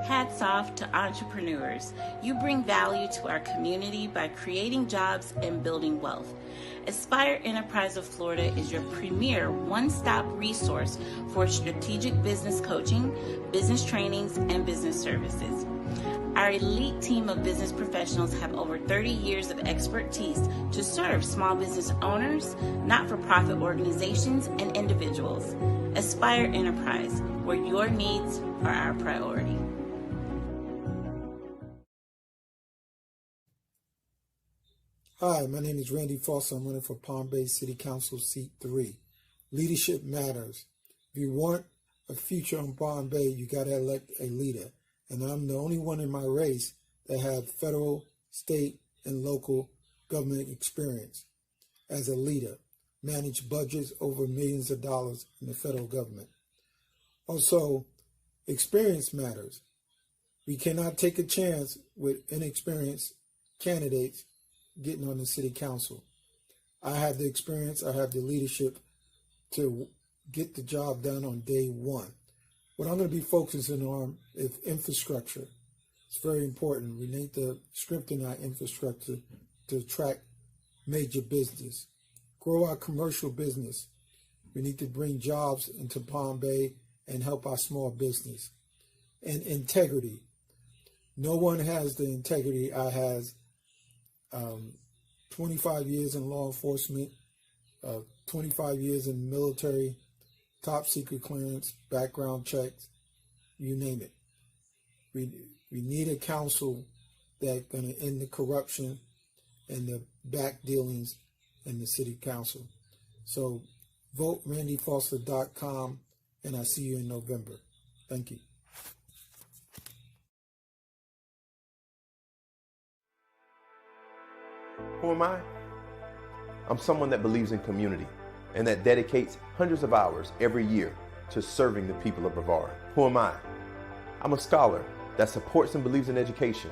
Hats off to entrepreneurs. You bring value to our community by creating jobs and building wealth. Aspire Enterprise of Florida is your premier one-stop resource for strategic business coaching, business trainings, and business services. Our elite team of business professionals have over 30 years of expertise to serve small business owners, not-for-profit organizations, and individuals. Aspire Enterprise, where your needs are our priority. Hi, my name is Randy Foster. I'm running for Palm Bay City Council Seat 3. Leadership matters. If you want a future in Palm Bay, you got to elect a leader. And I'm the only one in my race that have federal, state, and local government experience as a leader. Manage budgets over millions of dollars in the federal government. Also, experience matters. We cannot take a chance with inexperienced candidates getting on the city council. I have the experience, I have the leadership to get the job done on day one. What I'm going to be focusing on is infrastructure. It's very important. We need to strengthen our infrastructure to attract major business. Grow our commercial business. We need to bring jobs into Palm Bay and help our small business. And integrity. No one has the integrity I has. 25 years in law enforcement, 25 years in military, top secret clearance, background checks, you name it. We need a council that's going to end the corruption and the back dealings in the city council. So vote randyfoster.com, and I'll see you in November. Thank you. Who am I? I'm someone that believes in community and that dedicates hundreds of hours every year to serving the people of Brevard. Who am I? I'm a scholar that supports and believes in education,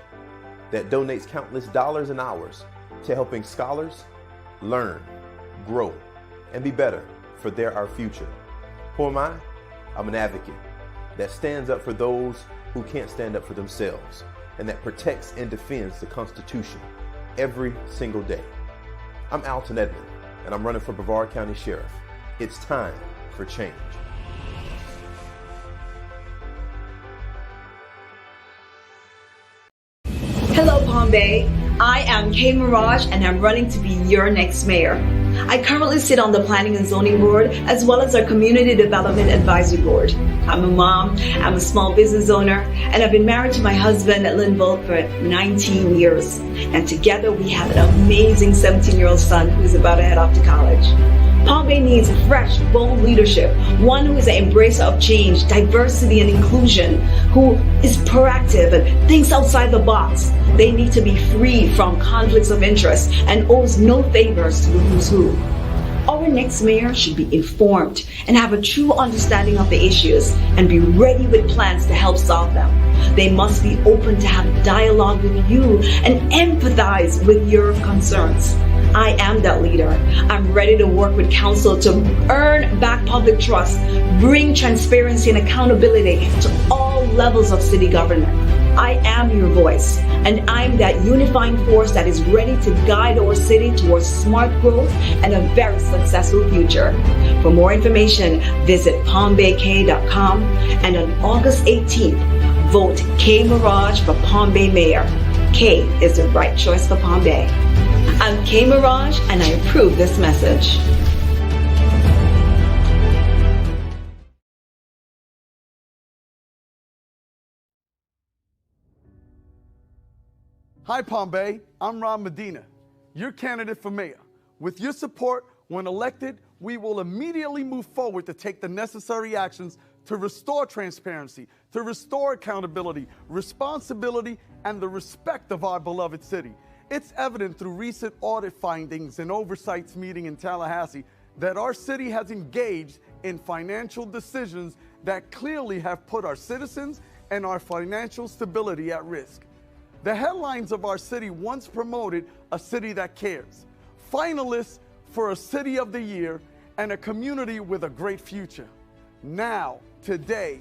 that donates countless dollars and hours to helping scholars learn, grow, and be better for our future. Who am I? I'm an advocate that stands up for those who can't stand up for themselves and that protects and defends the Constitution every single day. I'm Alton Edmond, and I'm running for Brevard County Sheriff. It's time for change. Hello, Palm Bay. I am Kay Mirage, and I'm running to be your next mayor. I currently sit on the Planning and Zoning Board, as well as our Community Development Advisory Board. I'm a mom, I'm a small business owner, and I've been married to my husband, Lynn Volt, for 19 years. And together we have an amazing 17-year-old son who's about to head off to college. Palm Bay needs fresh, bold leadership, one who is an embracer of change, diversity, and inclusion, who is proactive and thinks outside the box. They need to be free from conflicts of interest and owes no favors to the who's who. Our next mayor should be informed and have a true understanding of the issues and be ready with plans to help solve them. They must be open to have dialogue with you and empathize with your concerns. I am that leader. I'm ready to work with council to earn back public trust, bring transparency and accountability to all levels of city government. I am your voice, and I'm that unifying force that is ready to guide our city towards smart growth and a very successful future. For more information, visit palmbayk.com, and on August 18th, vote Kay Mirage for Palm Bay Mayor. Kay is the right choice for Palm Bay. I'm Kay Mirage, and I approve this message. Hi, Palm Bay. I'm Ron Medina, your candidate for mayor. With your support, when elected, we will immediately move forward to take the necessary actions to restore transparency, to restore accountability, responsibility, and the respect of our beloved city. It's evident through recent audit findings and oversights meeting in Tallahassee that our city has engaged in financial decisions that clearly have put our citizens and our financial stability at risk. The headlines of our city once promoted a city that cares, finalists for a City of the Year, and a community with a great future. Now, today,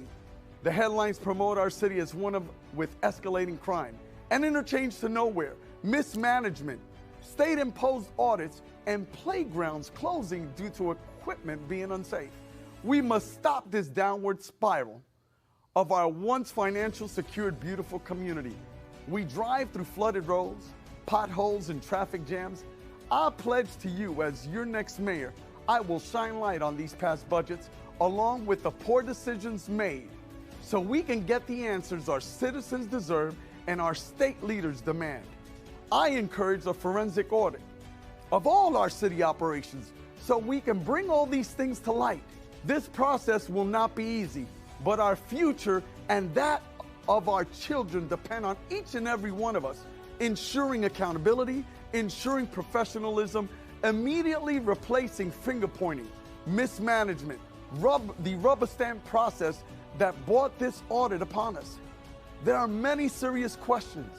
The headlines promote our city as one with escalating crime, an interchange to nowhere, mismanagement, state-imposed audits, and playgrounds closing due to equipment being unsafe. We must stop this downward spiral of our once financial secured beautiful community. We drive through flooded roads, potholes, and traffic jams. I pledge to you as your next mayor, I will shine light on these past budgets along with the poor decisions made so we can get the answers our citizens deserve and our state leaders demand. I encourage a forensic audit of all our city operations so we can bring all these things to light. This process will not be easy, but our future and that of our children depend on each and every one of us ensuring accountability, ensuring professionalism, immediately replacing finger pointing, mismanagement, the rubber stamp process that brought this audit upon us. There are many serious questions.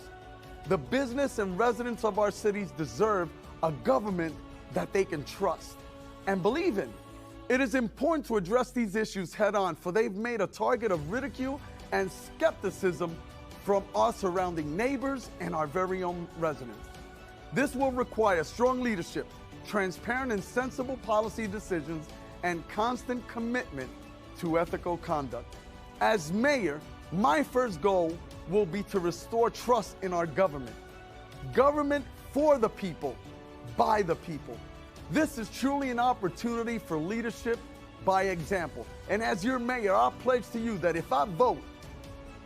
The business and residents of our cities deserve a government that they can trust and believe in. It is important to address these issues head on, for they've made a target of ridicule and skepticism from our surrounding neighbors and our very own residents. This will require strong leadership, transparent and sensible policy decisions, and constant commitment to ethical conduct. As mayor, my first goal will be to restore trust in our government. Government for the people, by the people. This is truly an opportunity for leadership by example. And as your mayor, I pledge to you that if I vote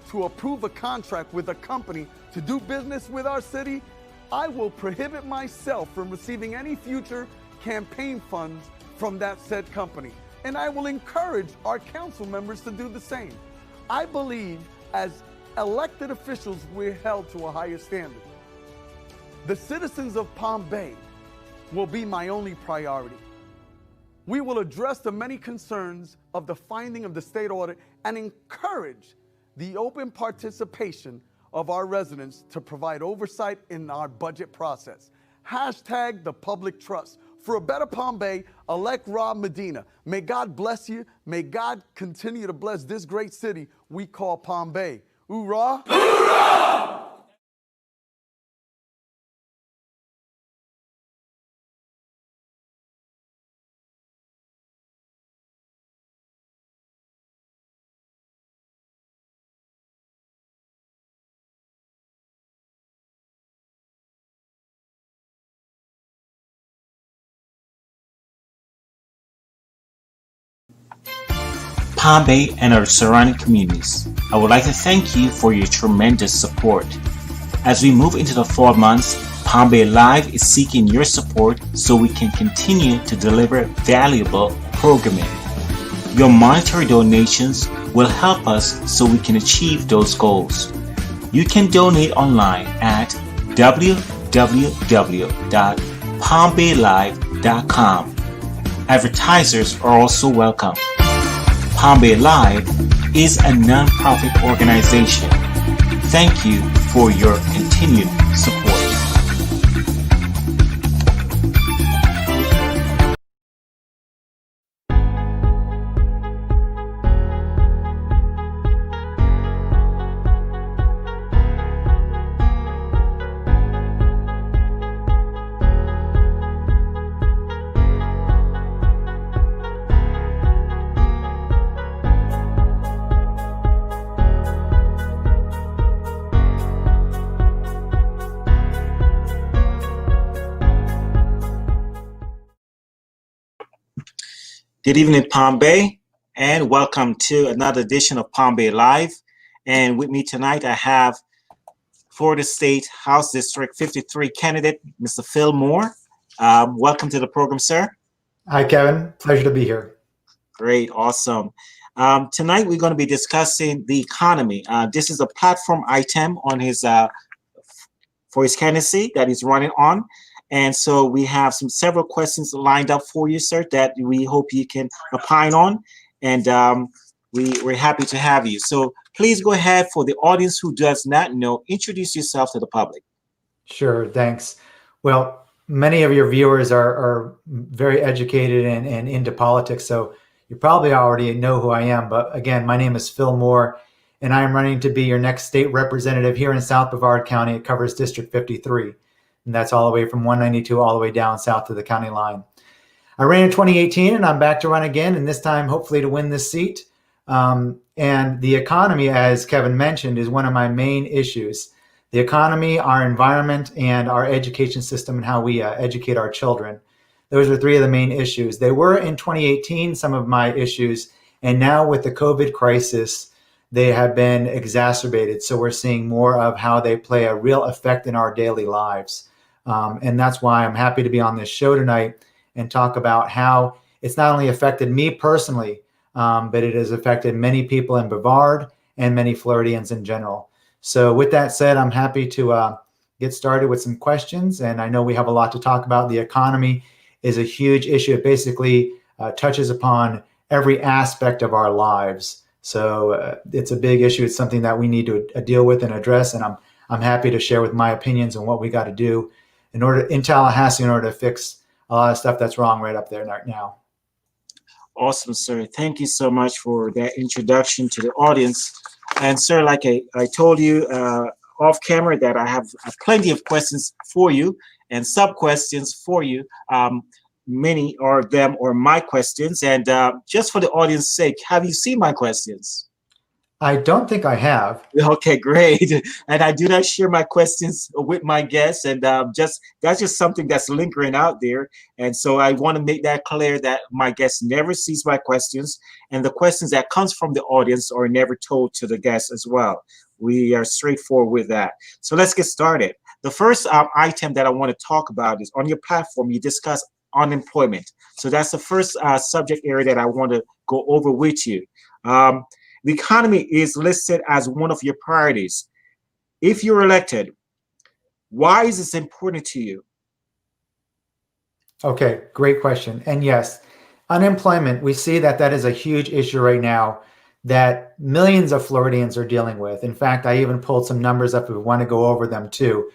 to approve a contract with a company to do business with our city, I will prohibit myself from receiving any future campaign funds from that said company. And I will encourage our council members to do the same. I believe as elected officials, we're held to a higher standard. The citizens of Palm Bay will be my only priority. We will address the many concerns of the finding of the state audit and encourage the open participation of our residents to provide oversight in our budget process. Hashtag the public trust. For a better Palm Bay, elect Rob Medina. May God bless you. May God continue to bless this great city we call Palm Bay. Hoorah! Hoorah! Palm Bay and our surrounding communities, I would like to thank you for your tremendous support. As we move into the fall months, Palm Bay Live is seeking your support so we can continue to deliver valuable programming. Your monetary donations will help us so we can achieve those goals. You can donate online at www.palmbaylive.com. Advertisers are also welcome. Palm Bay Live is a non-profit organization. Thank you for your continued support. Good evening, Palm Bay, and welcome to another edition of Palm Bay Live. And with me tonight, I have Florida State House District 53 candidate, Mr. Phil Moore. Welcome to the program, sir. Hi, Kevin. Pleasure to be here. Great, awesome. Tonight, we're going to be discussing the economy. This is a platform item on his for his candidacy that he's running on. And so we have several questions lined up for you, sir, that we hope you can opine on. And we're happy to have you. So please go ahead, for the audience who does not know, introduce yourself to the public. Sure, thanks. Well, many of your viewers are very educated and into politics, so you probably already know who I am. But again, my name is Phil Moore, and I am running to be your next state representative here in South Brevard County. It covers District 53, and that's all the way from 192 all the way down south to the county line. I ran in 2018, and I'm back to run again, and this time hopefully to win this seat. And the economy, as Kevin mentioned, is one of my main issues. The economy, our environment, and our education system and how we educate our children. Those are three of the main issues. They were in 2018 some of my issues, and now with the COVID crisis, they have been exacerbated. So we're seeing more of how they play a real effect in our daily lives. And that's why I'm happy to be on this show tonight and talk about how it's not only affected me personally, but it has affected many people in Brevard and many Floridians in general. So with that said, I'm happy to get started with some questions. And I know we have a lot to talk about. The economy is a huge issue. It basically touches upon every aspect of our lives. So it's a big issue. It's something that we need to deal with and address. And I'm happy to share with my opinions on what we got to do in Tallahassee in order to fix a lot of stuff that's wrong right up there right now. Awesome, sir. Thank you so much for that introduction to the audience. And sir, like I told you off camera that I have plenty of questions for you and sub-questions for you. Many of them are my questions. And just for the audience's sake, have you seen my questions? I don't think I have. Okay, great. And I do not share my questions with my guests, and that's just something that's lingering out there. And so I want to make that clear that my guest never sees my questions, and the questions that comes from the audience are never told to the guests as well. We are straightforward with that. So let's get started. The first item that I want to talk about is on your platform, you discuss unemployment. So that's the first subject area that I want to go over with you. The economy is listed as one of your priorities. If you're elected, why is this important to you? Okay, great question. And yes, unemployment, we see that is a huge issue right now that millions of Floridians are dealing with. In fact, I even pulled some numbers up if we want to go over them too.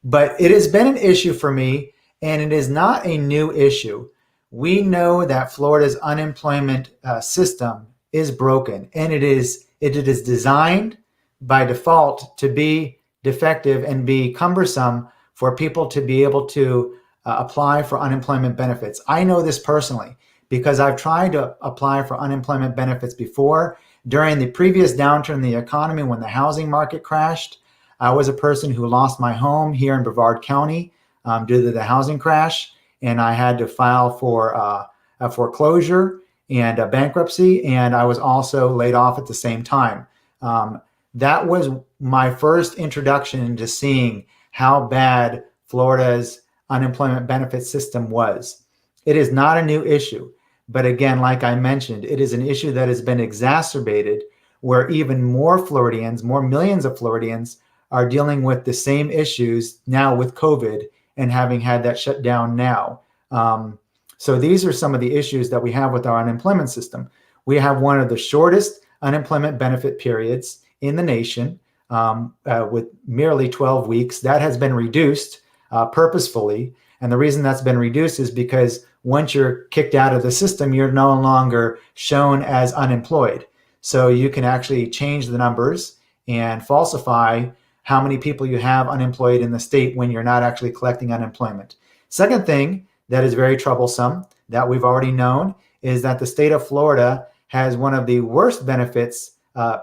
But it has been an issue for me, and it is not a new issue. We know that Florida's unemployment system is broken, and it is designed by default to be defective and be cumbersome for people to be able to apply for unemployment benefits. I know this personally because I've tried to apply for unemployment benefits before. During the previous downturn in the economy, when the housing market crashed, I was a person who lost my home here in Brevard County due to the housing crash, and I had to file for a foreclosure and a bankruptcy, and I was also laid off at the same time. That was my first introduction into seeing how bad Florida's unemployment benefit system was. It is not a new issue, but again, like I mentioned, it is an issue that has been exacerbated where even more Floridians, more millions of Floridians are dealing with the same issues now with COVID and having had that shut down now. So these are some of the issues that we have with our unemployment system. We have one of the shortest unemployment benefit periods in the nation with merely 12 weeks. That has been reduced purposefully. And the reason that's been reduced is because once you're kicked out of the system, you're no longer shown as unemployed. So you can actually change the numbers and falsify how many people you have unemployed in the state when you're not actually collecting unemployment. Second thing that is very troublesome that we've already known is that the state of Florida has one of the worst benefits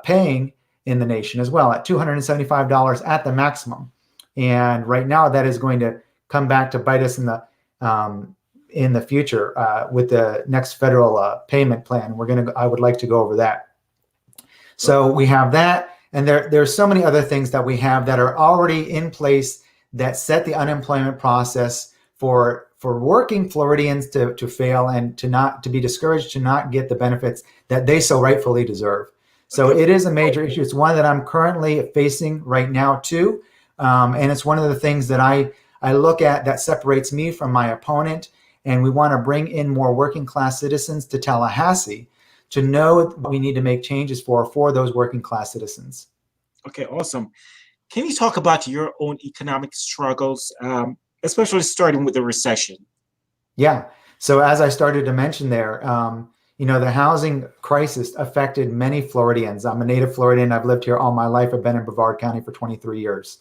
paying in the nation as well, at $275 at the maximum. And right now that is going to come back to bite us in the future with the next federal payment plan. I would like to go over that. So we have that, and there's so many other things that we have that are already in place that set the unemployment process for working Floridians to fail and to be discouraged, to not get the benefits that they so rightfully deserve. So it is a major issue. It's one that I'm currently facing right now too. And it's one of the things that I look at that separates me from my opponent. And we want to bring in more working class citizens to Tallahassee to know what we need to make changes for those working class citizens. Okay, awesome. Can you talk about your own economic struggles, especially starting with the recession? Yeah. So as I started to mention there, the housing crisis affected many Floridians. I'm a native Floridian. I've lived here all my life. I've been in Brevard County for 23 years.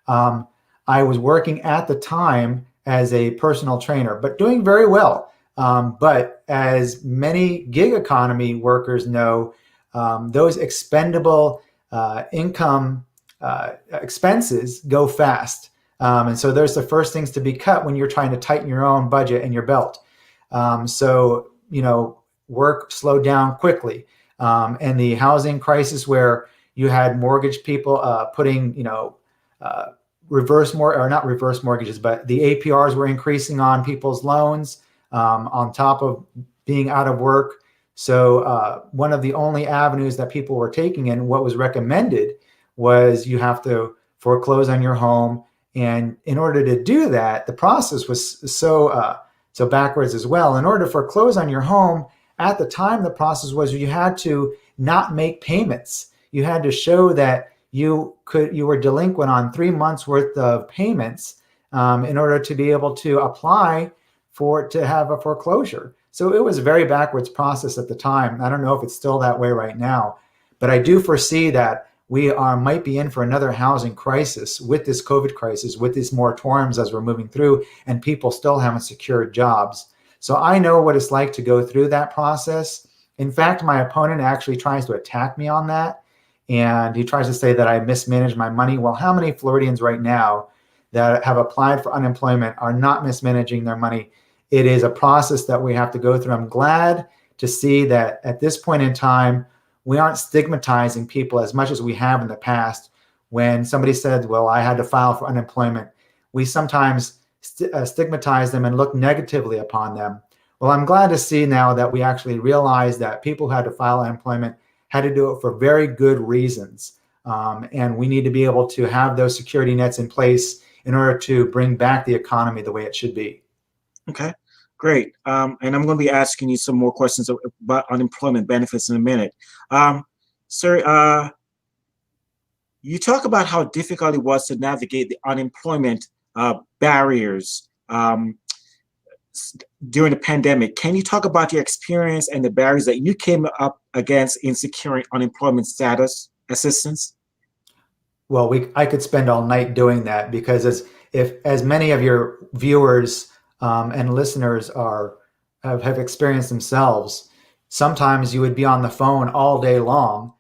I was working at the time as a personal trainer, but doing very well. But as many gig economy workers know, those expendable income expenses go fast. And so there's the first things to be cut when you're trying to tighten your own budget and your belt. So, work slowed down quickly. And the housing crisis where you had mortgage people putting, not reverse mortgages, but the APRs were increasing on people's loans on top of being out of work. So one of the only avenues that people were taking and what was recommended was you have to foreclose on your home. And in order to do that, the process was so backwards as well. In order to foreclose on your home, at the time, the process was you had to not make payments. You had to show that you were delinquent on 3 months worth of payments in order to be able to apply to have a foreclosure. So it was a very backwards process at the time. I don't know if it's still that way right now, but I do foresee that we might be in for another housing crisis with this COVID crisis, with these moratoriums as we're moving through, and people still haven't secured jobs. So I know what it's like to go through that process. In fact, my opponent actually tries to attack me on that. And he tries to say that I mismanage my money. Well, how many Floridians right now that have applied for unemployment are not mismanaging their money? It is a process that we have to go through. I'm glad to see that at this point in time, we aren't stigmatizing people as much as we have in the past. When somebody said, well, I had to file for unemployment, we sometimes stigmatize them and look negatively upon them. Well, I'm glad to see now that we actually realize that people who had to file unemployment had to do it for very good reasons. And we need to be able to have those security nets in place in order to bring back the economy the way it should be. Okay, great. And I'm going to be asking you some more questions about unemployment benefits in a minute. Sir, you talk about how difficult it was to navigate the unemployment barriers during the pandemic. Can you talk about your experience and the barriers that you came up against in securing unemployment status assistance? Well, I could spend all night doing that, because as many of your viewers and listeners have experienced themselves, sometimes you would be on the phone all day long,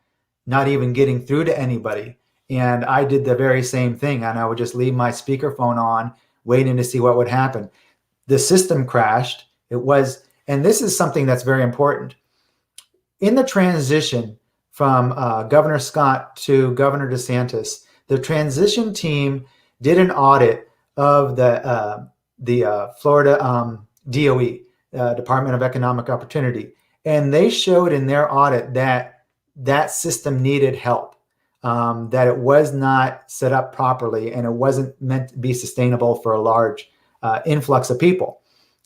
not even getting through to anybody. And I did the very same thing, and I would just leave my speakerphone on, waiting to see what would happen. The system crashed. And this is something that's very important. In the transition from Governor Scott to Governor DeSantis, the transition team did an audit of the Florida DOE, Department of Economic Opportunity, and they showed in their audit that system needed help, that it was not set up properly, and it wasn't meant to be sustainable for a large influx of people.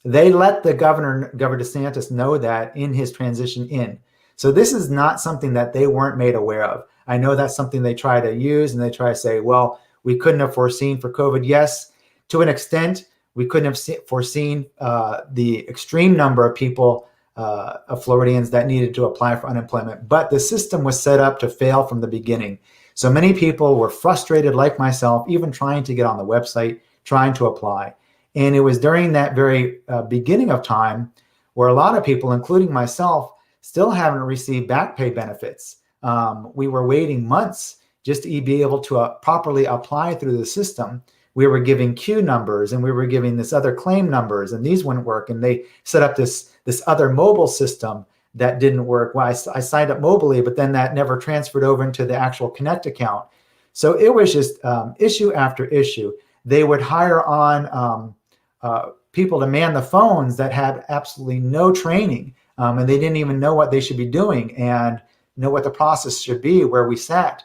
They let the Governor DeSantis know that in his transition in. So this is not something that they weren't made aware of. I know that's something they try to use, and they try to say, well, we couldn't have foreseen for COVID. Yes, to an extent, we couldn't have foreseen the extreme number of people, of Floridians that needed to apply for unemployment. But the system was set up to fail from the beginning. So many people were frustrated, like myself, even trying to get on the website, trying to apply. And it was during that very beginning of time where a lot of people, including myself, still haven't received back pay benefits. We were waiting months just to be able to properly apply through the system. We were giving queue numbers, and we were giving this other claim numbers, and these wouldn't work. And they set up this other mobile system that didn't work. Well, I signed up mobilely, but then that never transferred over into the actual Connect account. So it was just issue after issue. They would hire on people to man the phones that had absolutely no training, and they didn't even know what they should be doing and know what the process should be where we sat.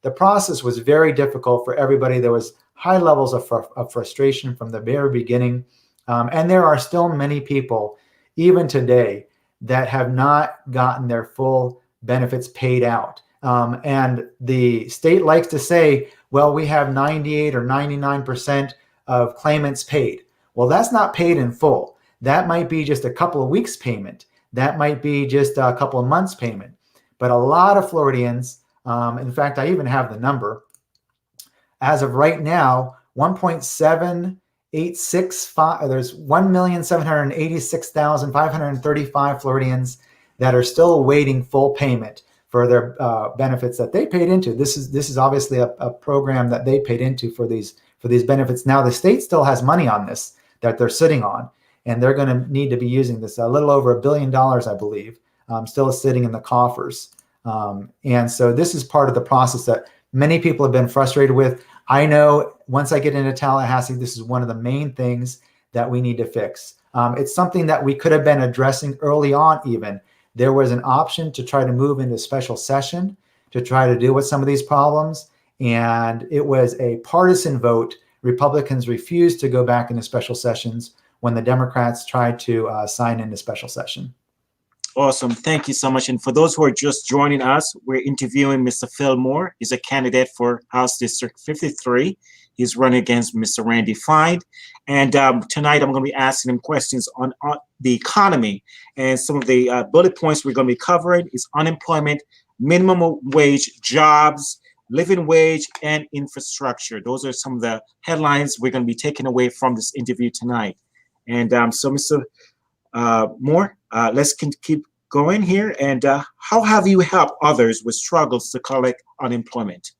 The process was very difficult for everybody. There was high levels of frustration from the very beginning. And there are still many people, even today, that have not gotten their full benefits paid out. And the state likes to say, well, we have 98 or 99% of claimants paid. Well, that's not paid in full. That might be just a couple of weeks payment. that might be just a couple of months payment. But a lot of Floridians, in fact, I even have the number, as of right now, 1.7865, there's 1,786,535 Floridians that are still awaiting full payment for their benefits that they paid into. This is obviously a program that they paid into for these benefits. Now the state still has money on this that they're sitting on, and they're going to need to be using this. A little over $1 billion, I believe, still sitting in the coffers. And so this is part of the process that many people have been frustrated with. I know once I get into Tallahassee, this is one of the main things that we need to fix. It's something that we could have been addressing early on even. There was an option to try to move into special session to try to deal with some of these problems. And it was a partisan vote. Republicans refused to go back into special sessions when the Democrats tried to sign into special session. Awesome. Thank you so much. And for those who are just joining us, we're interviewing Mr. Phil Moore. He's a candidate for House District 53. He's running against Mr. Randy Fine. And tonight I'm going to be asking him questions on the economy. And some of the bullet points we're going to be covering is unemployment, minimum wage, jobs, living wage, and infrastructure. Those are some of the headlines we're going to be taking away from this interview tonight. And so Mr. Moore, let's keep going here. And how have you helped others with struggles to collect unemployment?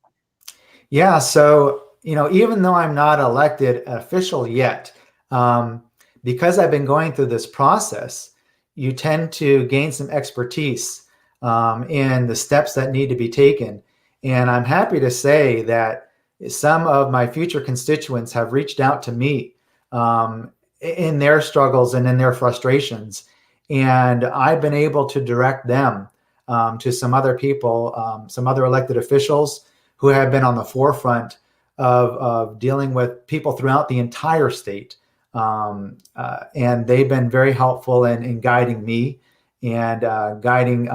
Yeah, so, even though I'm not elected official yet, because I've been going through this process, you tend to gain some expertise in the steps that need to be taken. And I'm happy to say that some of my future constituents have reached out to me in their struggles and in their frustrations. And I've been able to direct them to some other people, some other elected officials who have been on the forefront of dealing with people throughout the entire state. And they've been very helpful in guiding me and guiding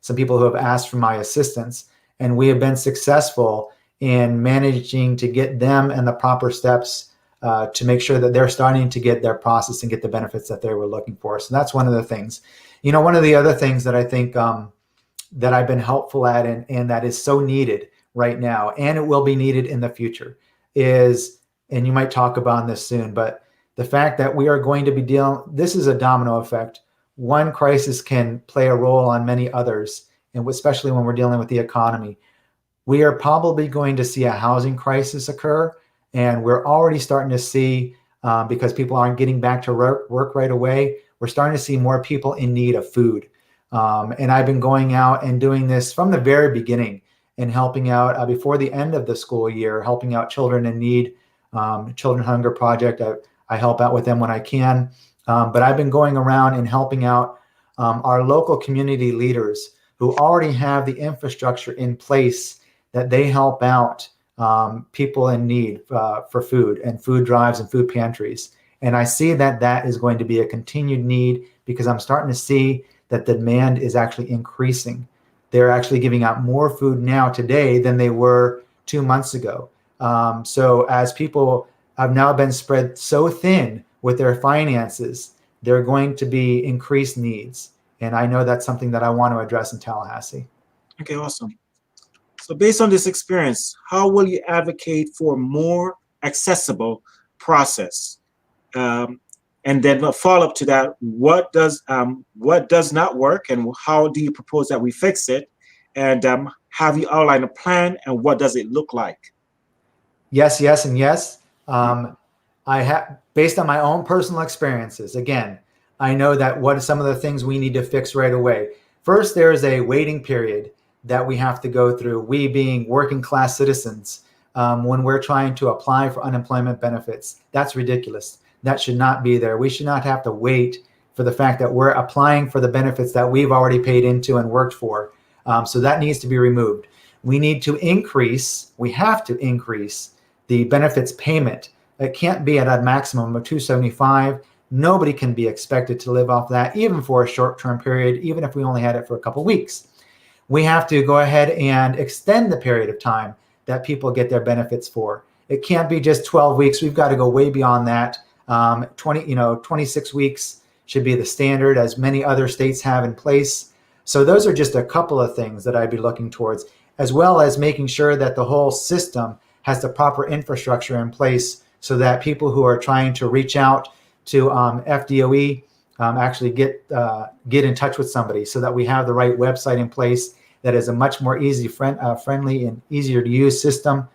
some people who have asked for my assistance. And we have been successful in managing to get them and the proper steps to make sure that they're starting to get their process and get the benefits that they were looking for. So that's one of the things. One of the other things that I think that I've been helpful at and that is so needed right now, and it will be needed in the future, is, and you might talk about this soon, but the fact that we are going to be this is a domino effect. One crisis can play a role on many others, and especially when we're dealing with the economy. We are probably going to see a housing crisis occur. And we're already starting to see, because people aren't getting back to work right away, we're starting to see more people in need of food. And I've been going out and doing this from the very beginning and helping out before the end of the school year, helping out children in need, Children Hunger Project. I help out with them when I can. But I've been going around and helping out our local community leaders who already have the infrastructure in place that they help out people in need for food and food drives and food pantries. And I see that is going to be a continued need because I'm starting to see that the demand is actually increasing. They're actually giving out more food now today than they were 2 months ago. So as people have now been spread so thin with their finances, there are going to be increased needs. And I know that's something that I want to address in Tallahassee. Okay, awesome. So based on this experience, how will you advocate for a more accessible process? And then a follow-up to that, what does not work and how do you propose that we fix it? And have you outlined a plan and what does it look like? Yes, and yes. I have, based on my own personal experiences, again, I know that what are some of the things we need to fix right away. First, there is a waiting period that we have to go through, we being working class citizens, when we're trying to apply for unemployment benefits. That's ridiculous. That should not be there. We should not have to wait for the fact that we're applying for the benefits that we've already paid into and worked for. So that needs to be removed. We have to increase the benefits payment. It can't be at a maximum of $275. Nobody can be expected to live off that, even for a short-term period, even if we only had it for a couple weeks. We have to go ahead and extend the period of time that people get their benefits for. It can't be just 12 weeks. We've got to go way beyond that. 26 weeks should be the standard, as many other states have in place. So those are just a couple of things that I'd be looking towards, as well as making sure that the whole system has the proper infrastructure in place so that people who are trying to reach out to FDOE actually get in touch with somebody, so that we have the right website in place that is a much more friendly and easier to use system.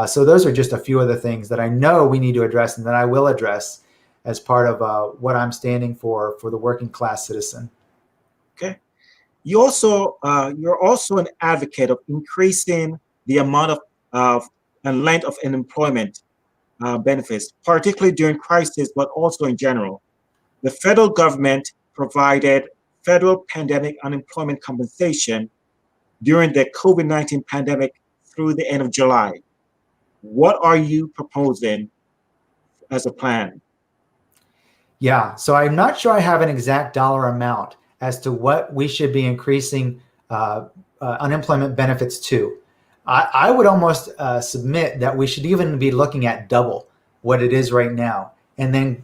So those are just a few of the things that I know we need to address and that I will address as part of what I'm standing for the working class citizen. Okay. You're also an advocate of increasing the amount of and length of unemployment benefits, particularly during crisis, but also in general. The federal government provided federal pandemic unemployment compensation during the COVID-19 pandemic through the end of July. What are you proposing as a plan? Yeah, so I'm not sure I have an exact dollar amount as to what we should be increasing unemployment benefits to. I would almost submit that we should even be looking at double what it is right now, and then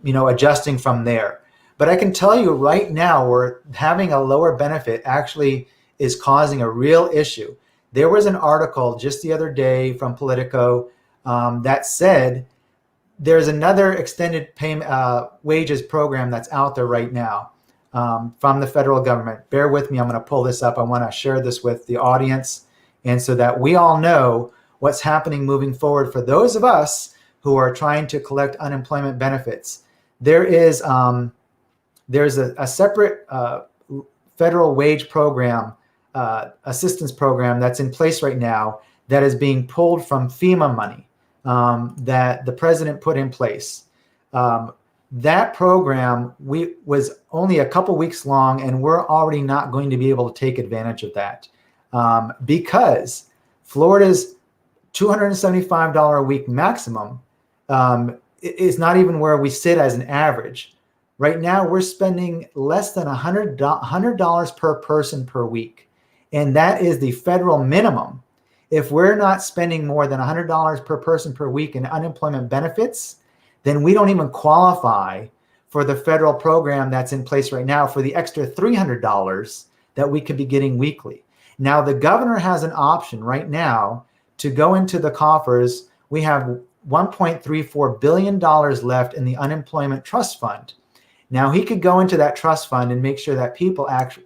adjusting from there. But I can tell you right now, we're having a lower benefit actually is causing a real issue. There was an article just the other day from Politico that said there's another extended payment wages program that's out there right now from the federal government. Bear with me, I'm going to pull this up. I want to share this with the audience, and so that we all know what's happening moving forward for those of us who are trying to collect unemployment benefits. There is there's a separate federal wage program, assistance program that's in place right now that is being pulled from FEMA money that the president put in place. That program was only a couple weeks long, and we're already not going to be able to take advantage of that because Florida's $275 a week maximum is not even where we sit as an average. Right now, we're spending less than $100 per person per week, and that is the federal minimum. If we're not spending more than $100 per person per week in unemployment benefits, then we don't even qualify for the federal program that's in place right now for the extra $300 that we could be getting weekly. Now, the governor has an option right now to go into the coffers. We have $1.34 billion left in the unemployment trust fund. Now, he could go into that trust fund and make sure that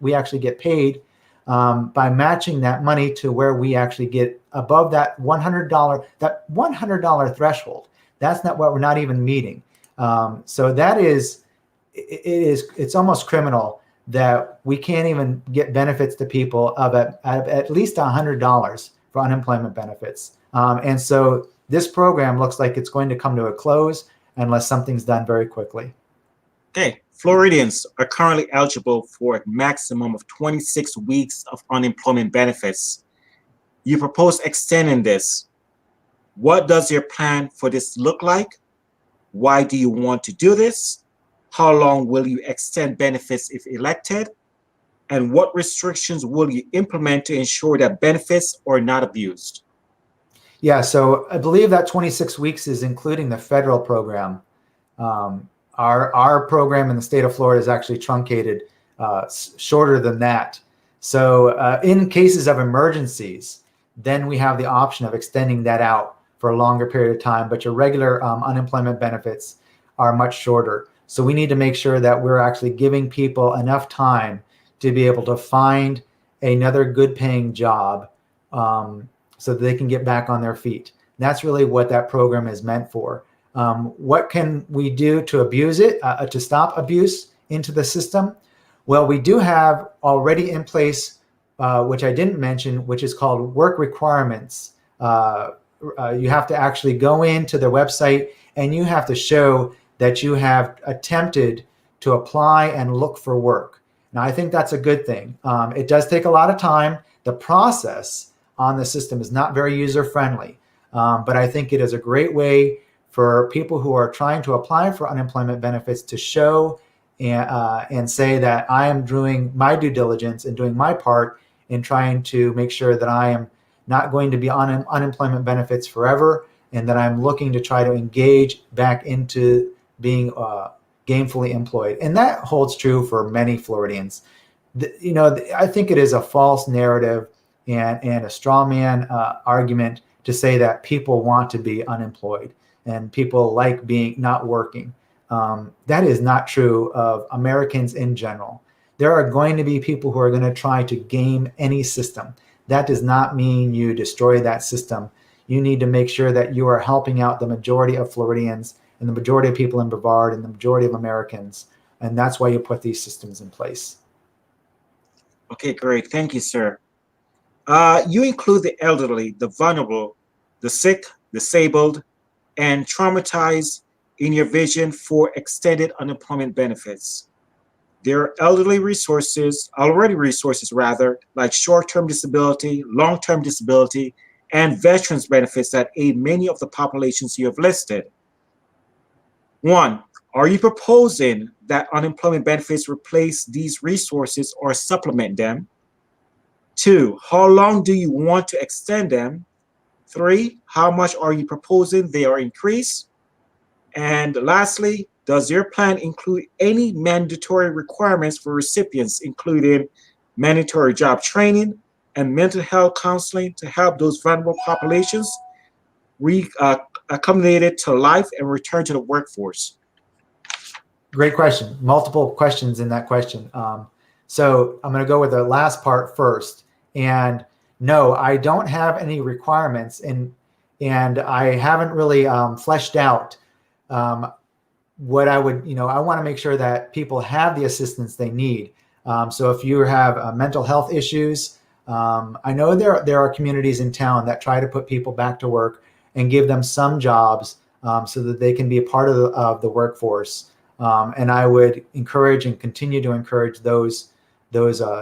we actually get paid by matching that money to where we actually get above that $100 threshold. That's not what we're not even meeting. So that it's almost criminal that we can't even get benefits to people of at least $100 for unemployment benefits. And so this program looks like it's going to come to a close unless something's done very quickly. Okay, Floridians are currently eligible for a maximum of 26 weeks of unemployment benefits. You propose extending this. What does your plan for this look like? Why do you want to do this? How long will you extend benefits if elected? And what restrictions will you implement to ensure that benefits are not abused? Yeah, so I believe that 26 weeks is including the federal program. Our program in the state of Florida is actually truncated, shorter than that. So in cases of emergencies, then we have the option of extending that out for a longer period of time, but your regular unemployment benefits are much shorter. So we need to make sure that we're actually giving people enough time to be able to find another good paying job so that they can get back on their feet. That's really what that program is meant for. What can we do to abuse it, to stop abuse into the system? Well, we do have already in place, which I didn't mention, which is called work requirements. You have to actually go into the website and you have to show that you have attempted to apply and look for work. Now, I think that's a good thing. It does take a lot of time. The process on the system is not very user-friendly, but I think it is a great way for people who are trying to apply for unemployment benefits to show and say that I am doing my due diligence and doing my part in trying to make sure that I am not going to be on unemployment benefits forever, and that I'm looking to try to engage back into being gainfully employed. And that holds true for many Floridians. I think it is a false narrative and a straw man argument to say that people want to be unemployed and people like being not working. That is not true of Americans in general. There are going to be people who are going to try to game any system. That does not mean you destroy that system. You need to make sure that you are helping out the majority of Floridians and the majority of people in Brevard and the majority of Americans. And that's why you put these systems in place. Okay, great. Thank you, sir. You include the elderly, the vulnerable, the sick, disabled, and traumatized in your vision for extended unemployment benefits. There are elderly resources, like short-term disability, long-term disability, and veterans benefits that aid many of the populations you have listed. 1, are you proposing that unemployment benefits replace these resources or supplement them? 2, how long do you want to extend them? 3, how much are you proposing they are increased? And lastly, does your plan include any mandatory requirements for recipients, including mandatory job training and mental health counseling to help those vulnerable populations accommodated to life and return to the workforce? Great question. Multiple questions in that question. So I'm going to go with the last part first. And no, I don't have any requirements, and I haven't really fleshed out what I would, I want to make sure that people have the assistance they need. So if you have mental health issues, I know there are communities in town that try to put people back to work and give them some jobs so that they can be a part of the workforce. And I would encourage and continue to encourage those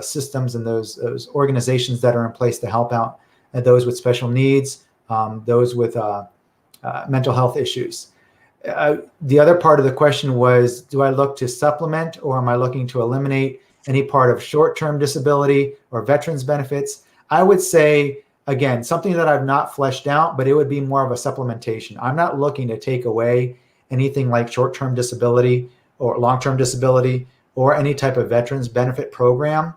systems and those organizations that are in place to help out those with special needs, those with mental health issues. The other part of the question was, do I look to supplement or am I looking to eliminate any part of short-term disability or veterans benefits? I would say, again, something that I've not fleshed out, but it would be more of a supplementation. I'm not looking to take away anything like short-term disability or long-term disability or any type of veterans benefit program.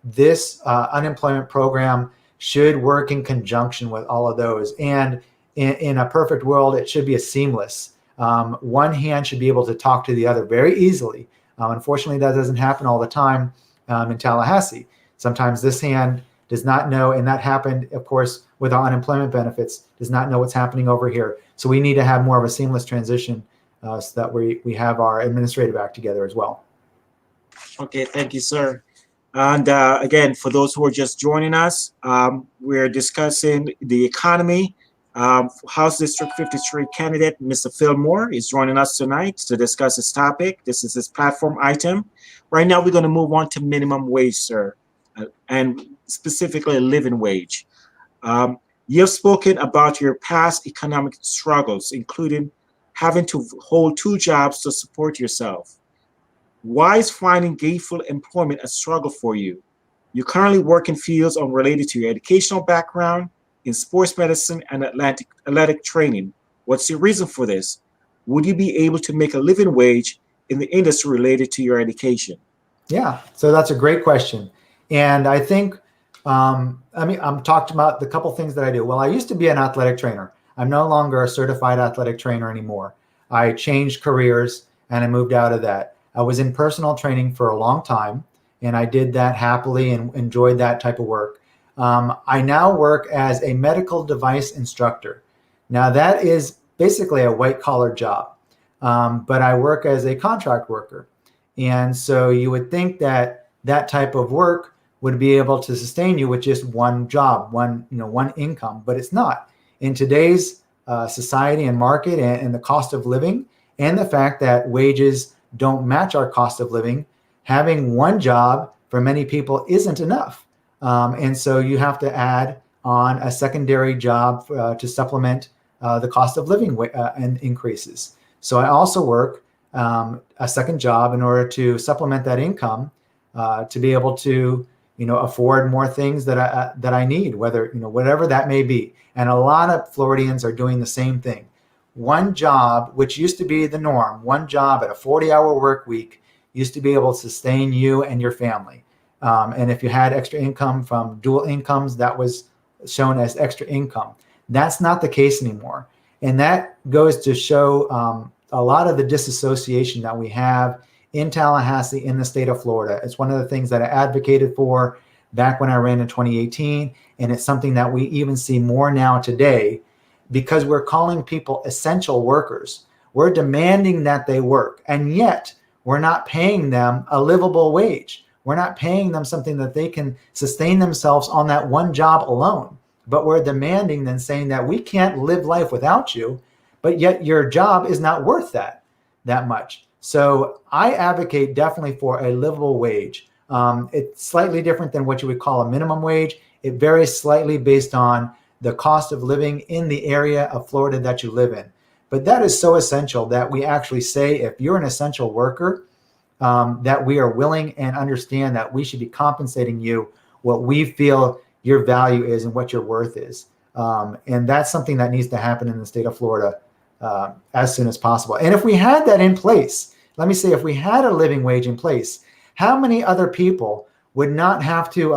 This unemployment program should work in conjunction with all of those. And in a perfect world, it should be a seamless. One hand should be able to talk to the other very easily. Unfortunately, that doesn't happen all the time in Tallahassee. Sometimes this hand does not know, and that happened, of course, with our unemployment benefits, does not know what's happening over here. So we need to have more of a seamless transition so that we have our administrative act together as well. Okay, thank you, sir. And again, for those who are just joining us, we're discussing the economy. House District 53 candidate, Mr. Phil Moore, is joining us tonight to discuss this topic. This is his platform item. Right now, we're going to move on to minimum wage, sir, and specifically a living wage. You have spoken about your past economic struggles, including having to hold 2 jobs to support yourself. Why is finding gainful employment a struggle for you? You currently work in fields unrelated to your educational background, in sports medicine and athletic training. What's your reason for this? Would you be able to make a living wage in the industry related to your education? Yeah, so that's a great question. And I think, I'm talking about the couple things that I do. Well, I used to be an athletic trainer. I'm no longer a certified athletic trainer anymore. I changed careers and I moved out of that. I was in personal training for a long time, and I did that happily and enjoyed that type of work. I now work as a medical device instructor. Now that is basically a white collar job, but I work as a contract worker. And so you would think that that type of work would be able to sustain you with just one job, one income, but it's not. In today's society and market and the cost of living and the fact that wages don't match our cost of living, having one job for many people isn't enough. And so you have to add on a secondary job to supplement the cost of living and increases. So I also work a second job in order to supplement that income to be able to afford more things that I need, whatever that may be. And a lot of Floridians are doing the same thing. one job, which used to be the norm, one job at a 40-hour work week used to be able to sustain you and your family. And if you had extra income from dual incomes, that was shown as extra income. That's not the case anymore. And that goes to show a lot of the disassociation that we have in Tallahassee, in the state of Florida. It's one of the things that I advocated for back when I ran in 2018. And it's something that we even see more now today, because we're calling people essential workers. We're demanding that they work, and yet we're not paying them a livable wage. We're not paying them something that they can sustain themselves on that one job alone. But we're demanding then, saying that we can't live life without you, but yet your job is not worth that much. So I advocate definitely for a livable wage. It's slightly different than what you would call a minimum wage. It varies slightly based on the cost of living in the area of Florida that you live in. But that is so essential that we actually say, if you're an essential worker, that we are willing and understand that we should be compensating you what we feel your value is and what your worth is. And that's something that needs to happen in the state of Florida as soon as possible. And if we had that in place, let me say, if we had a living wage in place, how many other people would not have to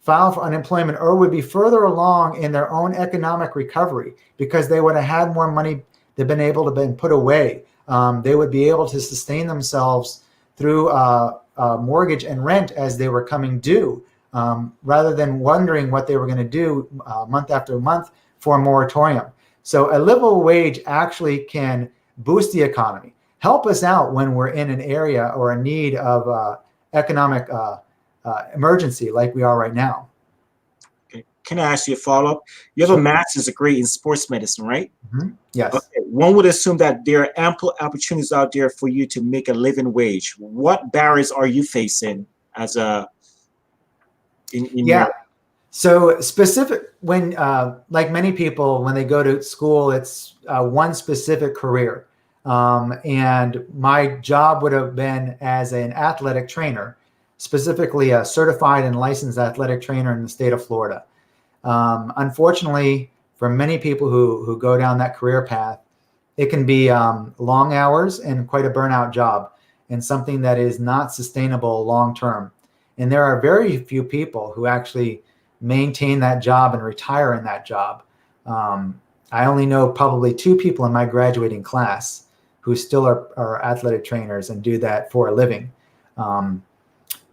file for unemployment, or would be further along in their own economic recovery because they would have had more money they've been able to be put away. They would be able to sustain themselves through mortgage and rent as they were coming due, rather than wondering what they were going to do month after month for a moratorium. So a livable wage actually can boost the economy, help us out when we're in an area or a need of economic emergency like we are right now. Okay. Can I ask you a follow-up? You have a master's degree in sports medicine, right? Mm-hmm. Yes. Okay. One would assume that there are ample opportunities out there for you to make a living wage. What barriers are you facing as a So specific, when like many people, when they go to school, it's one specific career. And my job would have been as an athletic trainer, specifically a certified and licensed athletic trainer in the state of Florida. Unfortunately, for many people who go down that career path, it can be long hours and quite a burnout job, and something that is not sustainable long term. And there are very few people who actually maintain that job and retire in that job. I only know probably 2 people in my graduating class who still are athletic trainers and do that for a living.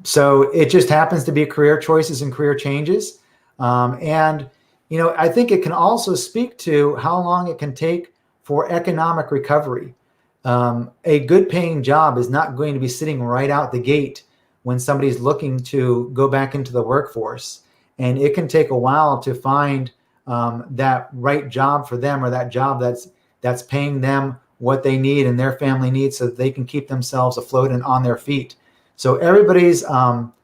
So it just happens to be career choices and career changes. And, you know, I think it can also speak to how long it can take for economic recovery. A good paying job is not going to be sitting right out the gate when somebody's looking to go back into the workforce. And it can take a while to find that right job for them, or that job that's paying them what they need and their family needs, so that they can keep themselves afloat and on their feet. So everybody's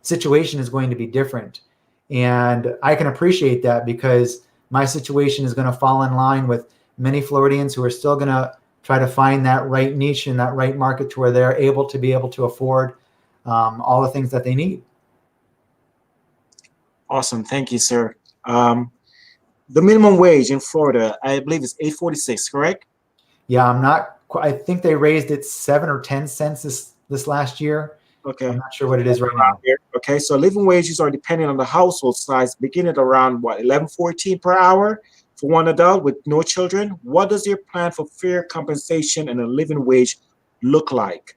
situation is going to be different. And I can appreciate that, because my situation is going to fall in line with many Floridians who are still going to try to find that right niche and that right market to where they're able to afford all the things that they need. Awesome. Thank you, sir. The minimum wage in Florida, I believe, is $8.46, correct? Yeah, I think they raised it 7 or 10 cents this last year. Okay. I'm not sure what it is right now. Okay, so living wages are dependent on the household size, beginning at around $11.14 per hour for one adult with no children. What does your plan for fair compensation and a living wage look like?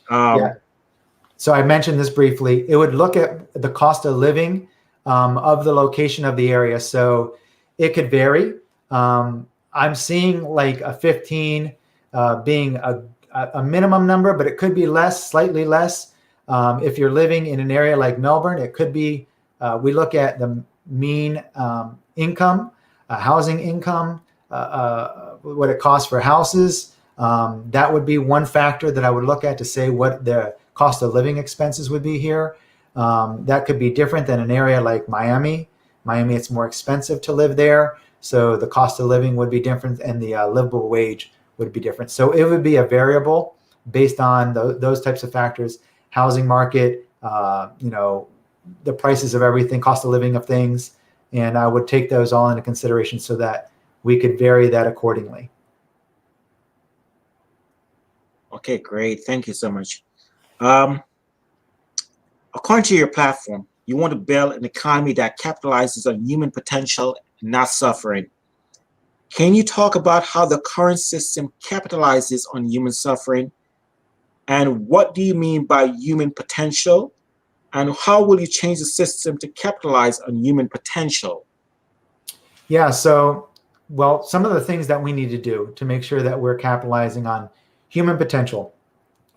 So I mentioned this briefly. It would look at the cost of living of the location of the area. So it could vary. I'm seeing like a 15 being a minimum number, but it could be less, slightly less. If you're living in an area like Melbourne, it could be, we look at the mean income, housing income, what it costs for houses. That would be one factor that I would look at to say what the cost of living expenses would be here. That could be different than an area like Miami. Miami, it's more expensive to live there. So the cost of living would be different, and the livable wage would be different. So it would be a variable based on those types of factors: housing market, the prices of everything, cost of living of things. And I would take those all into consideration so that we could vary that accordingly. Okay, great. Thank you so much. Um, According to your platform, you want to build an economy that capitalizes on human potential and not suffering. Can you talk about how the current system capitalizes on human suffering? And what do you mean by human potential? And how will you change the system to capitalize on human potential? Yeah, so, well, some of the things that we need to do to make sure that we're capitalizing on human potential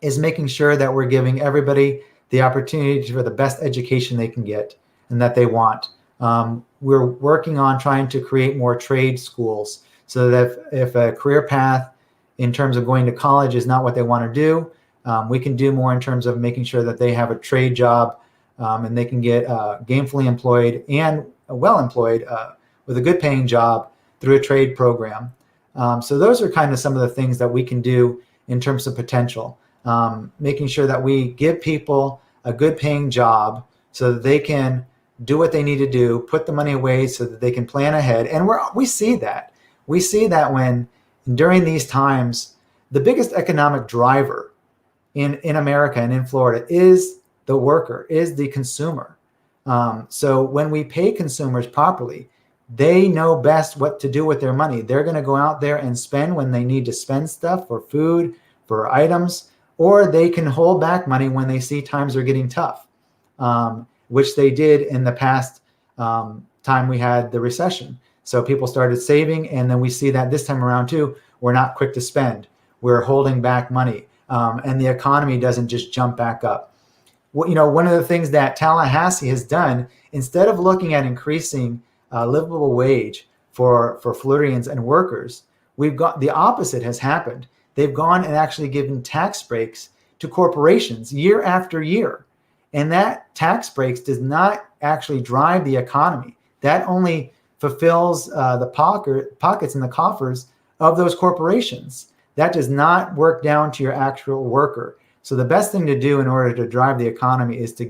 is making sure that we're giving everybody the opportunity for the best education they can get and that they want. We're working on trying to create more trade schools so that if a career path in terms of going to college is not what they want to do, we can do more in terms of making sure that they have a trade job and they can get gainfully employed and well employed with a good paying job through a trade program. So those are kind of some of the things that we can do in terms of potential. Making sure that we give people a good paying job so that they can do what they need to do, put the money away so that they can plan ahead. And we see that. We see that when during these times, the biggest economic driver in America and in Florida is the worker, is the consumer. So when we pay consumers properly, they know best what to do with their money. They're going to go out there and spend when they need to spend stuff for food, for items, or they can hold back money when they see times are getting tough, which they did in the past time we had the recession. So people started saving, and then we see that this time around too, we're not quick to spend. We're holding back money, and the economy doesn't just jump back up. Well, one of the things that Tallahassee has done, instead of looking at increasing livable wage for Floridians and workers, we've got the opposite has happened. They've gone and actually given tax breaks to corporations year after year. And that tax breaks does not actually drive the economy. That only fulfills the pockets and the coffers of those corporations. That does not work down to your actual worker. So the best thing to do in order to drive the economy is to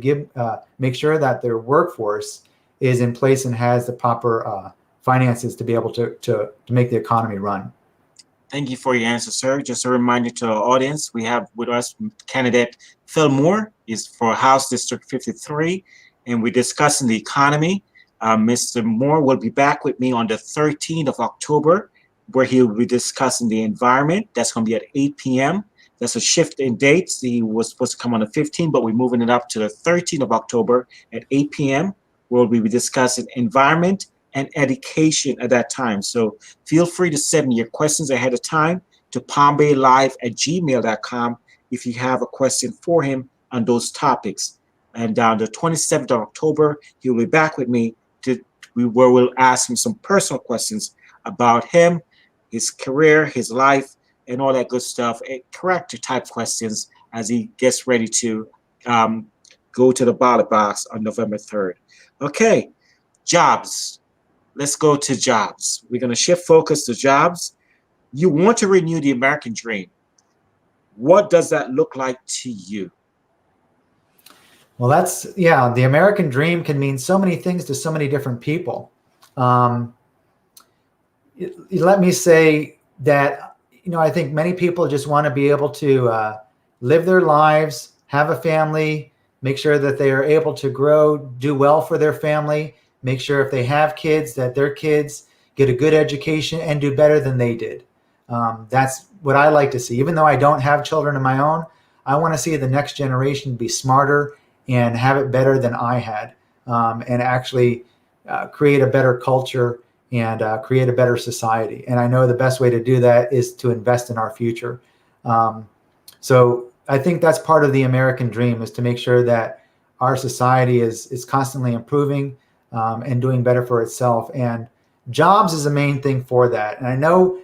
make sure that their workforce is in place and has the proper finances to be able to make the economy run. Thank you for your answer, sir. Just a reminder to our audience, we have with us candidate Phil Moore, is for House District 53, and we're discussing the economy. Mr. Moore will be back with me on the 13th of October, where he will be discussing the environment. That's going to be at 8 p.m. That's a shift in dates. He was supposed to come on the 15th, but we're moving it up to the 13th of October at 8 p.m., where we'll be discussing environment and education at that time. So feel free to send me your questions ahead of time to palmbaylive@gmail.com if you have a question for him on those topics. And on the 27th of October, he will be back with me where we'll ask him some personal questions about him, his career, his life, and all that good stuff, and character type questions as he gets ready to go to the ballot box on November 3rd. Okay, jobs. Let's go to jobs. We're going to shift focus to jobs. You want to renew the American dream. What does that look like to you? Well, the American dream can mean so many things to so many different people. Let me say that, I think many people just want to be able to live their lives, have a family, make sure that they are able to grow, do well for their family, make sure if they have kids that their kids get a good education and do better than they did. That's what I like to see. Even though I don't have children of my own, I want to see the next generation be smarter and have it better than I had, and actually create a better culture and create a better society. And I know the best way to do that is to invest in our future. So I think that's part of the American dream, is to make sure that our society is constantly improving and doing better for itself. And jobs is the main thing for that. And I know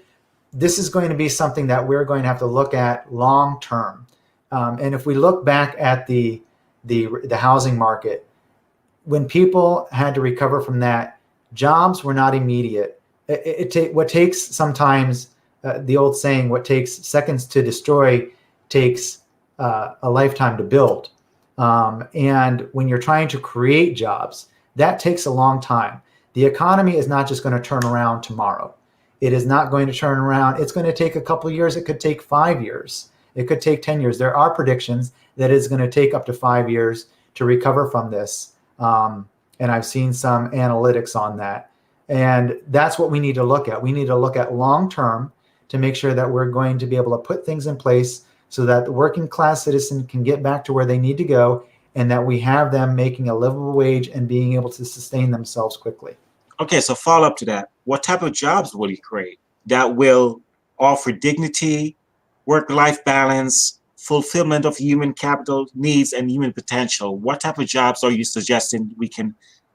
this is going to be something that we're going to have to look at long term. And if we look back at the housing market, when people had to recover from that, jobs were not immediate. What takes sometimes, the old saying, what takes seconds to destroy takes a lifetime to build. And when you're trying to create jobs, that takes a long time. The economy is not just going to turn around tomorrow. It is not going to turn around. It's going to take a couple of years. It could take 5 years. It could take 10 years. There are predictions that it's going to take up to 5 years to recover from this. And I've seen some analytics on that. And that's what we need to look at. We need to look at long-term to make sure that we're going to be able to put things in place so that the working class citizen can get back to where they need to go, and that we have them making a livable wage and being able to sustain themselves quickly. Okay, so follow up to that. What type of jobs will he create that will offer dignity, work-life balance, fulfillment of human capital needs and human potential? What type of jobs are you suggesting we can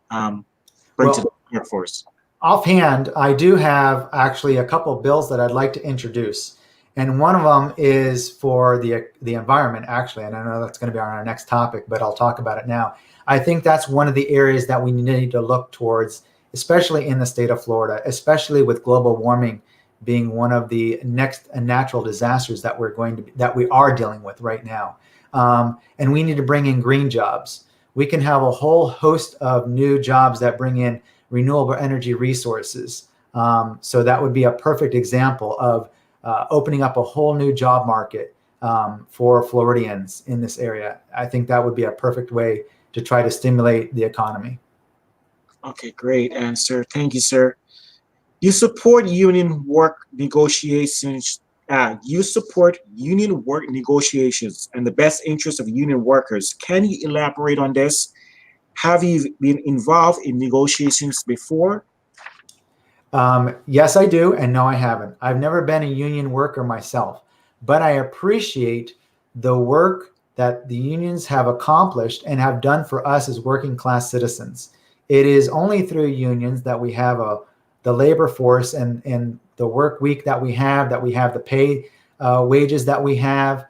bring to the workforce? Offhand, I do have actually a couple of bills that I'd like to introduce. And one of them is for the environment, actually. And I know that's going to be our next topic, but I'll talk about it now. I think that's one of the areas that we need to look towards, especially in the state of Florida, especially with global warming being one of the next natural disasters that we are dealing with right now. And we need to bring in green jobs. We can have a whole host of new jobs that bring in renewable energy resources. So that would be a perfect example of opening up a whole new job market for Floridians in this area. I think that would be a perfect way to try to stimulate the economy. Okay, great answer. Thank you, sir. You support union work negotiations. You support union work negotiations and the best interest of union workers. Can you elaborate on this? Have you been involved in negotiations before? Yes, I do. And no, I haven't. I've never been a union worker myself, but I appreciate the work that the unions have accomplished and have done for us as working class citizens. It is only through unions that we have the labor force and the work week that we have the pay wages that we have.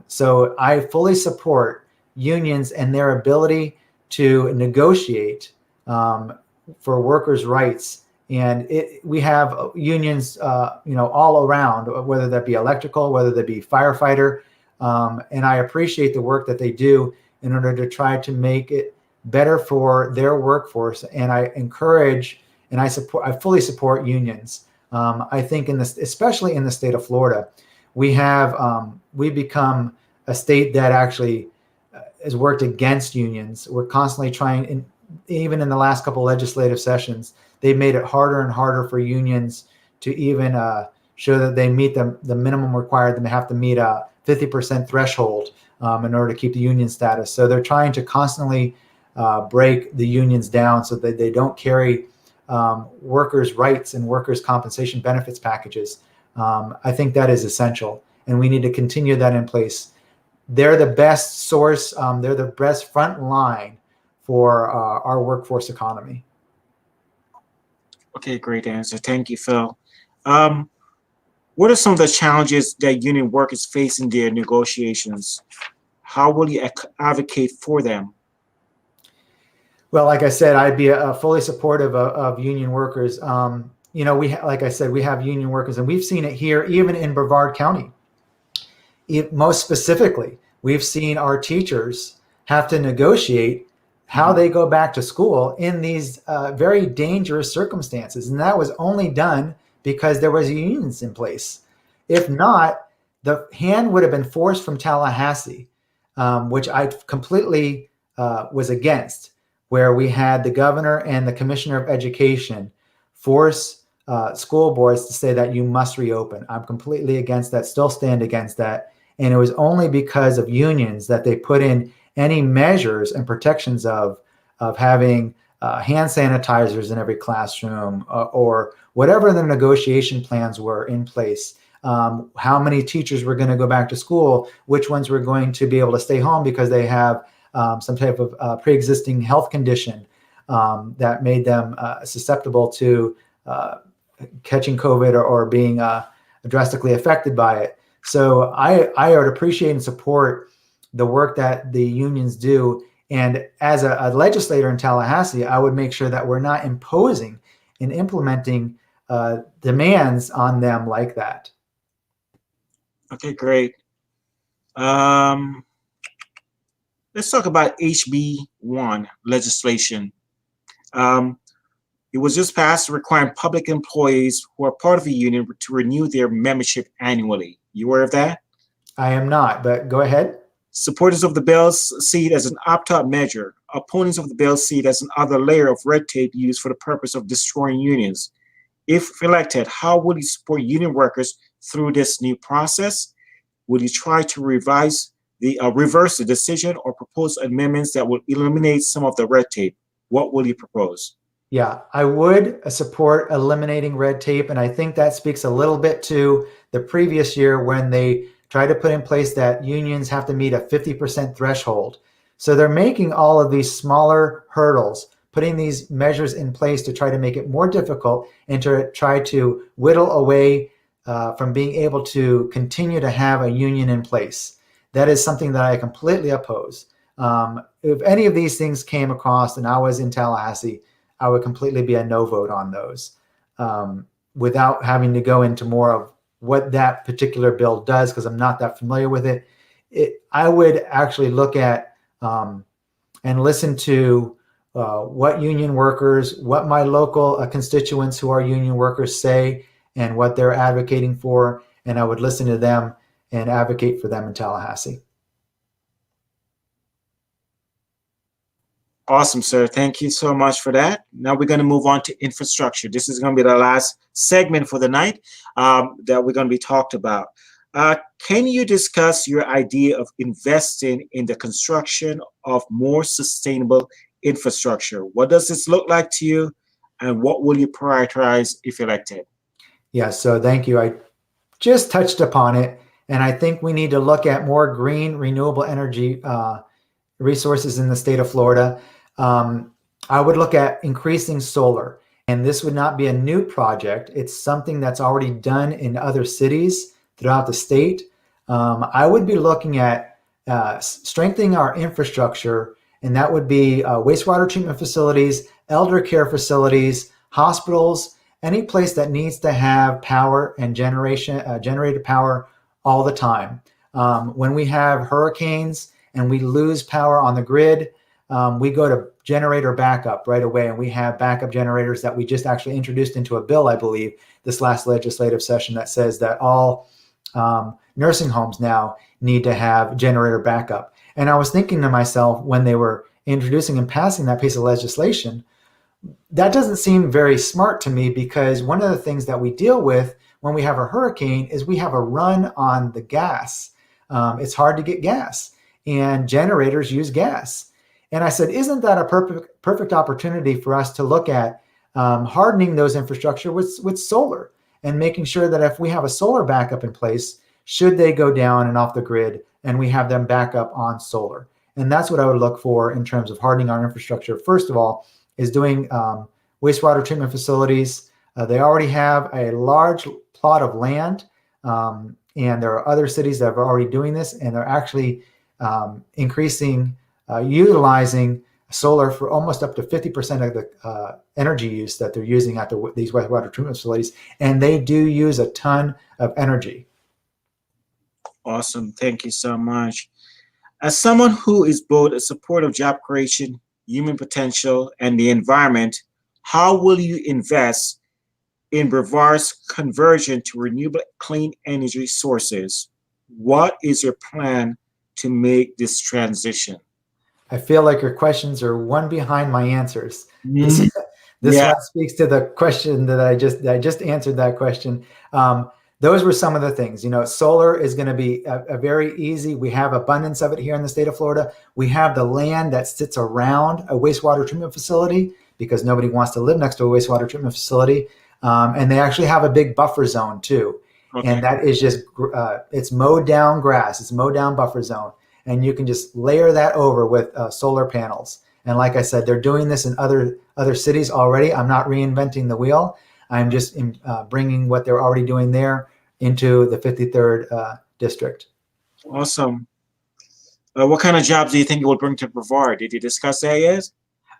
So I fully support unions and their ability to negotiate for workers' rights. And we have unions, all around, whether that be electrical, whether that be firefighter. And I appreciate the work that they do in order to try to make it better for their workforce. And I encourage and I fully support unions. I think especially in the state of Florida, we become a state that actually has worked against unions. We're constantly trying, and even in the last couple legislative sessions, they've made it harder and harder for unions to even show that they meet the minimum required. They have to meet a 50% threshold in order to keep the union status. So they're trying to constantly break the unions down so that they don't carry workers' rights and workers' compensation benefits packages. I think that is essential, and we need to continue that in place. They're the best source. They're the best front line for our workforce economy. Okay, great answer. Thank you, Phil. What are some of the challenges that union workers face in their negotiations? How will you advocate for them? Well, like I said, I'd be fully supportive of union workers. Like I said, we have union workers, and we've seen it here, even in Brevard County. Most specifically, we've seen our teachers have to negotiate how they go back to school in these very dangerous circumstances. And that was only done because there was unions in place. If not, the hand would have been forced from Tallahassee, which I completely was against, where we had the governor and the commissioner of education force school boards to say that you must reopen. I'm completely against that, still stand against that. And it was only because of unions that they put in any measures and protections of having hand sanitizers in every classroom or whatever the negotiation plans were in place. How many teachers were going to go back to school, which ones were going to be able to stay home because they have some type of pre-existing health condition that made them susceptible to catching COVID or being drastically affected by it. So I would appreciate and support the work that the unions do. And as a legislator in Tallahassee, I would make sure that we're not imposing and implementing demands on them like that. Okay, great. Let's talk about HB1 legislation. It was just passed requiring public employees who are part of a union to renew their membership annually. You aware of that? I am not, but go ahead. Supporters of the bill see it as an opt-out measure. Opponents of the bill see it as another layer of red tape used for the purpose of destroying unions. If elected, how will you support union workers through this new process? Will you try to reverse the decision or propose amendments that will eliminate some of the red tape? What will you propose? Yeah, I would support eliminating red tape. And I think that speaks a little bit to the previous year when they tried to put in place that unions have to meet a 50% threshold. So they're making all of these smaller hurdles, putting these measures in place to try to make it more difficult and to try to whittle away from being able to continue to have a union in place. That is something that I completely oppose. If any of these things came across and I was in Tallahassee, I would completely be a no vote on those without having to go into more of what that particular bill does, because I'm not that familiar with it. I would actually look at and listen to what union workers, what my local constituents who are union workers say and what they're advocating for, and I would listen to them and advocate for them in Tallahassee. Awesome, sir. Thank you so much for that. Now we're going to move on to infrastructure. This is going to be the last segment for the night that we're going to be talked about. Can you discuss your idea of investing in the construction of more sustainable infrastructure? What does this look like to you, and what will you prioritize if elected? Yeah, so thank you. I just touched upon it, and I think we need to look at more green, renewable energy resources in the state of Florida. I would look at increasing solar, and this would not be a new project. It's something that's already done in other cities throughout the state. I would be looking at strengthening our infrastructure, and that would be wastewater treatment facilities, elder care facilities, hospitals, any place that needs to have power and generated power all the time. When we have hurricanes and we lose power on the grid, we go to generator backup right away, and we have backup generators that we just actually introduced into a bill, I believe, this last legislative session that says that all nursing homes now need to have generator backup. And I was thinking to myself when they were introducing and passing that piece of legislation, that doesn't seem very smart to me, because one of the things that we deal with when we have a hurricane is we have a run on the gas. It's hard to get gas, and generators use gas. And I said, isn't that a perfect opportunity for us to look at hardening those infrastructure with solar, and making sure that if we have a solar backup in place, should they go down and off the grid, and we have them back up on solar. And that's what I would look for in terms of hardening our infrastructure. First of all, is doing wastewater treatment facilities. They already have a large plot of land, and there are other cities that are already doing this, and they're actually utilizing solar for almost up to 50% of the energy use that they're using at these wastewater treatment facilities, and they do use a ton of energy. Awesome. Thank you so much. As someone who is both a supporter of job creation, human potential, and the environment, how will you invest in Brevard's conversion to renewable clean energy sources? What is your plan to make this transition? I feel like your questions are one behind my answers. This Yeah. one speaks to the question that I just answered that question. Those were some of the things. Solar is going to be a very easy. We have abundance of it here in the state of Florida. We have the land that sits around a wastewater treatment facility, because nobody wants to live next to a wastewater treatment facility. And they actually have a big buffer zone too. Okay. And that is just, it's mowed down grass. It's mowed down buffer zone. And you can just layer that over with solar panels. And like I said, they're doing this in other cities already. I'm not reinventing the wheel. I'm just bringing what they're already doing there into the 53rd district. Awesome. What kind of jobs do you think it will bring to Brevard? Did you discuss that yet?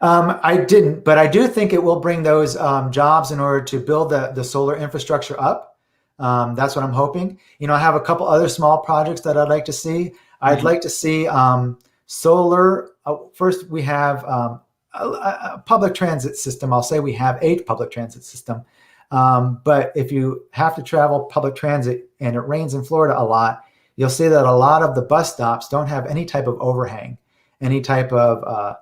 I didn't, but I do think it will bring those jobs in order to build the solar infrastructure up. That's what I'm hoping. I have a couple other small projects that I'd like to see. I'd like to see solar. First, we have a public transit system. I'll say we have a public transit system. But if you have to travel public transit and it rains in Florida a lot, you'll see that a lot of the bus stops don't have any type of overhang, any type of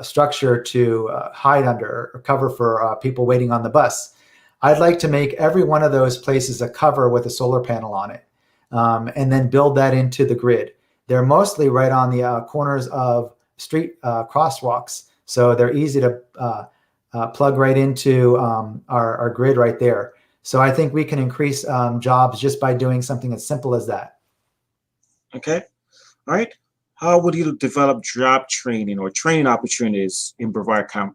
structure to hide under or cover for people waiting on the bus. I'd like to make every one of those places a cover with a solar panel on it, and then build that into the grid. They're mostly right on the corners of street crosswalks, so they're easy to plug right into our grid right there. So I think we can increase jobs just by doing something as simple as that. Okay. All right. How would you develop job training or training opportunities in Brevard County?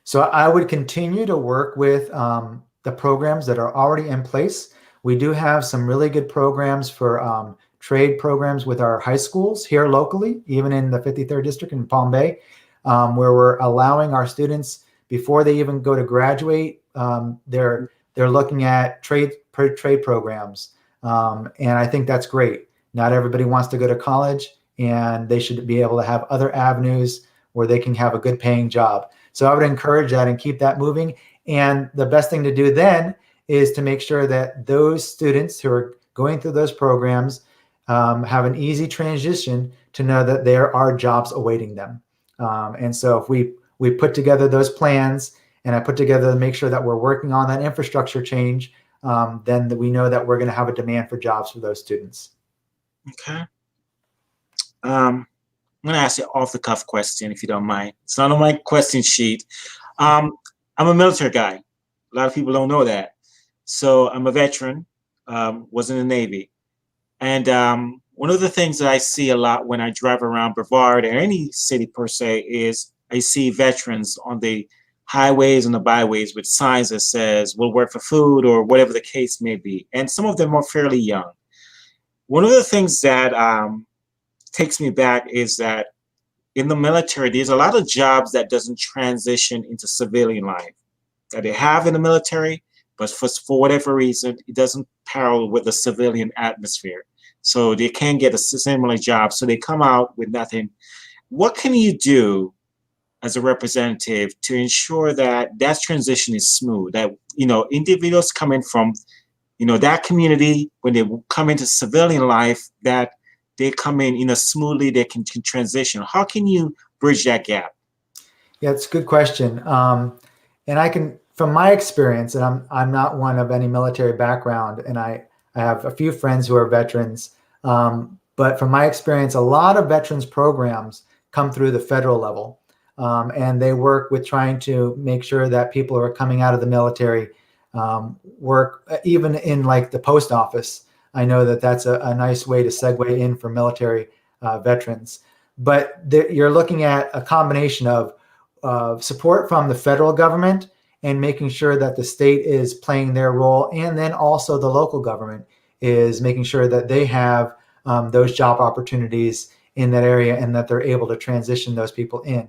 So I would continue to work with the programs that are already in place. We do have some really good programs for trade programs with our high schools here locally, even in the 53rd District in Palm Bay, where we're allowing our students, before they even go to graduate, they're looking at trade programs. And I think that's great. Not everybody wants to go to college, and they should be able to have other avenues where they can have a good paying job. So I would encourage that and keep that moving. And the best thing to do then is to make sure that those students who are going through those programs have an easy transition to know that there are jobs awaiting them. And so if we put together those plans, and I put together to make sure that we're working on that infrastructure change, then we know that we're going to have a demand for jobs for those students. Okay. I'm going to ask you off the cuff question, if you don't mind. It's not on my question sheet. I'm a military guy. A lot of people don't know that. So I'm a veteran, was in the Navy. And one of the things that I see a lot when I drive around Brevard or any city per se is I see veterans on the highways and the byways with signs that says, we'll work for food or whatever the case may be. And some of them are fairly young. One of the things that takes me back is that in the military, there's a lot of jobs that doesn't transition into civilian life that they have in the military, but for whatever reason, it doesn't parallel with the civilian atmosphere. So they can't get a similar job. So they come out with nothing. What can you do as a representative to ensure that that transition is smooth, that, you know, individuals coming from, you know, that community, when they come into civilian life, that they come in, you know, smoothly, they can transition? How can you bridge that gap? Yeah, it's a good question. And I can, from my experience, and I'm not one of any military background, and I have a few friends who are veterans, but from my experience, a lot of veterans programs come through the federal level, and they work with trying to make sure that people who are coming out of the military work even in like the post office. I know that that's a nice way to segue in for military veterans. But you're looking at a combination of support from the federal government and making sure that the state is playing their role, and then also the local government is making sure that they have those job opportunities in that area and that they're able to transition those people in.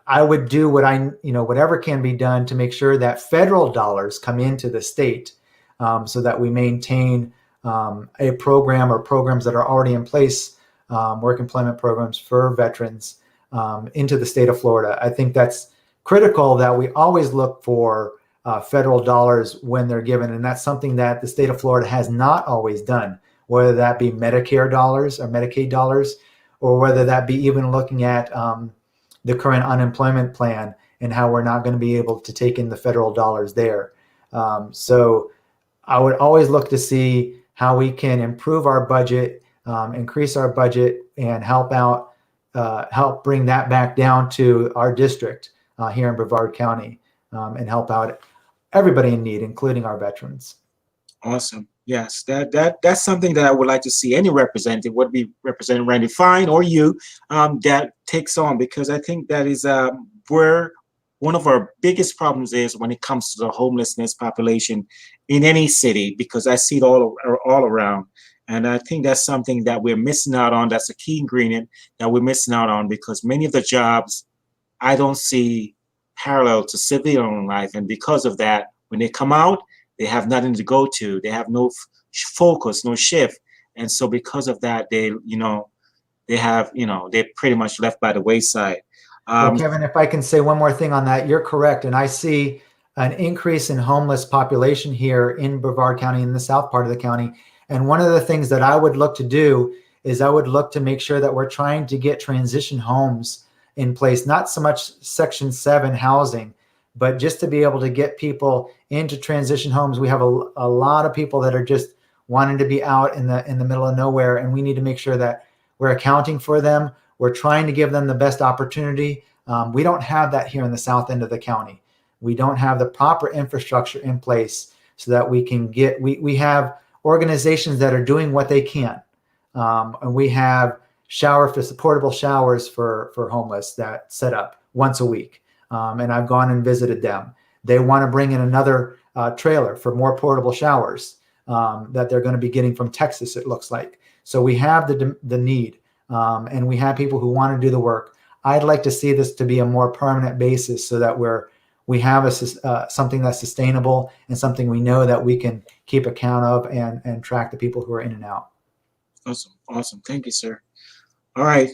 I would do whatever can be done to make sure that federal dollars come into the state, so that we maintain a program or programs that are already in place, work employment programs for veterans into the state of Florida. I think that's critical, that we always look for federal dollars when they're given. And that's something that the state of Florida has not always done, whether that be Medicare dollars or Medicaid dollars, or whether that be even looking at the current unemployment plan and how we're not going to be able to take in the federal dollars there. So I would always look to see how we can improve our budget, increase our budget, and help bring that back down to our district here in Brevard County, and help out everybody in need, including our veterans. Awesome. Yes, that's something that I would like to see any representative, would be Representative Randy Fine or you, that takes on, because I think that is where one of our biggest problems is when it comes to the homelessness population in any city, because I see it all around. And I think that's something that we're missing out on. That's a key ingredient that we're missing out on, because many of the jobs I don't see parallel to civilian life. And because of that, when they come out, they have nothing to go to. They have no focus, no shift. And so because of that, they're pretty much left by the wayside. Well, Kevin, if I can say one more thing on that, you're correct. And I see an increase in homeless population here in Brevard County, in the south part of the county. And one of the things that I would look to do is I would look to make sure that we're trying to get transition homes in place, not so much Section 7 housing, but just to be able to get people into transition homes. We have a lot of people that are just wanting to be out in the middle of nowhere, and we need to make sure that we're accounting for them. We're trying to give them the best opportunity. We don't have that here in the south end of the county. We don't have the proper infrastructure in place so that we can get, we have organizations that are doing what they can. And we have portable showers for homeless that set up once a week. And I've gone and visited them. They want to bring in another trailer for more portable showers that they're going to be getting from Texas, it looks like. So we have the need, and we have people who want to do the work. I'd like to see this to be a more permanent basis so that we have something that's sustainable and something we know that we can keep account of and track the people who are in and out. Awesome. Thank you, sir. All right.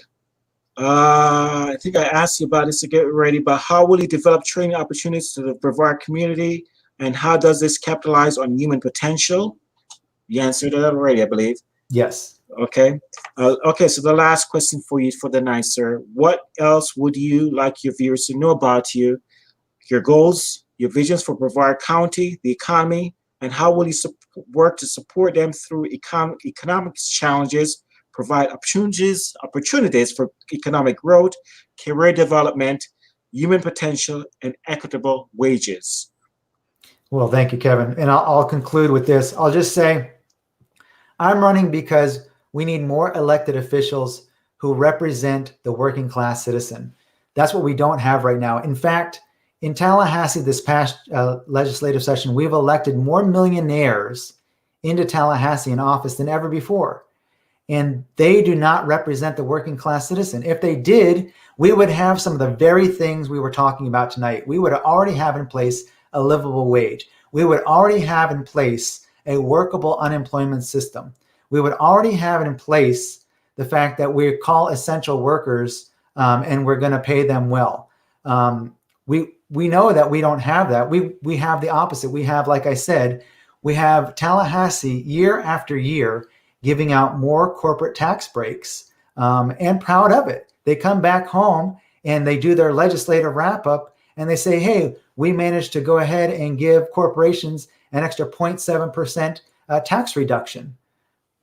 I think I asked you about this to get ready, but how will you develop training opportunities to the Brevard community, and how does this capitalize on human potential? You answered that already, I believe. Yes. Okay. Okay, so the last question for you for the night, sir. What else would you like your viewers to know about you, your goals, your visions for Brevard County, the economy, and how will you work to support them through economic challenges, provide opportunities for economic growth, career development, human potential, and equitable wages? Well, thank you, Kevin. And I'll conclude with this. I'll just say I'm running because we need more elected officials who represent the working class citizen. That's what we don't have right now. In fact, in Tallahassee this past legislative session, we've elected more millionaires into Tallahassee in office than ever before. And they do not represent the working class citizen. If they did, we would have some of the very things we were talking about tonight. We would already have in place a livable wage. We would already have in place a workable unemployment system. We would already have in place the fact that we call essential workers and we're going to pay them well. We know that we don't have that. We have the opposite. We have, like I said, we have Tallahassee year after year giving out more corporate tax breaks and proud of it. They come back home and they do their legislative wrap up and they say, hey, we managed to go ahead and give corporations an extra 0.7% tax reduction.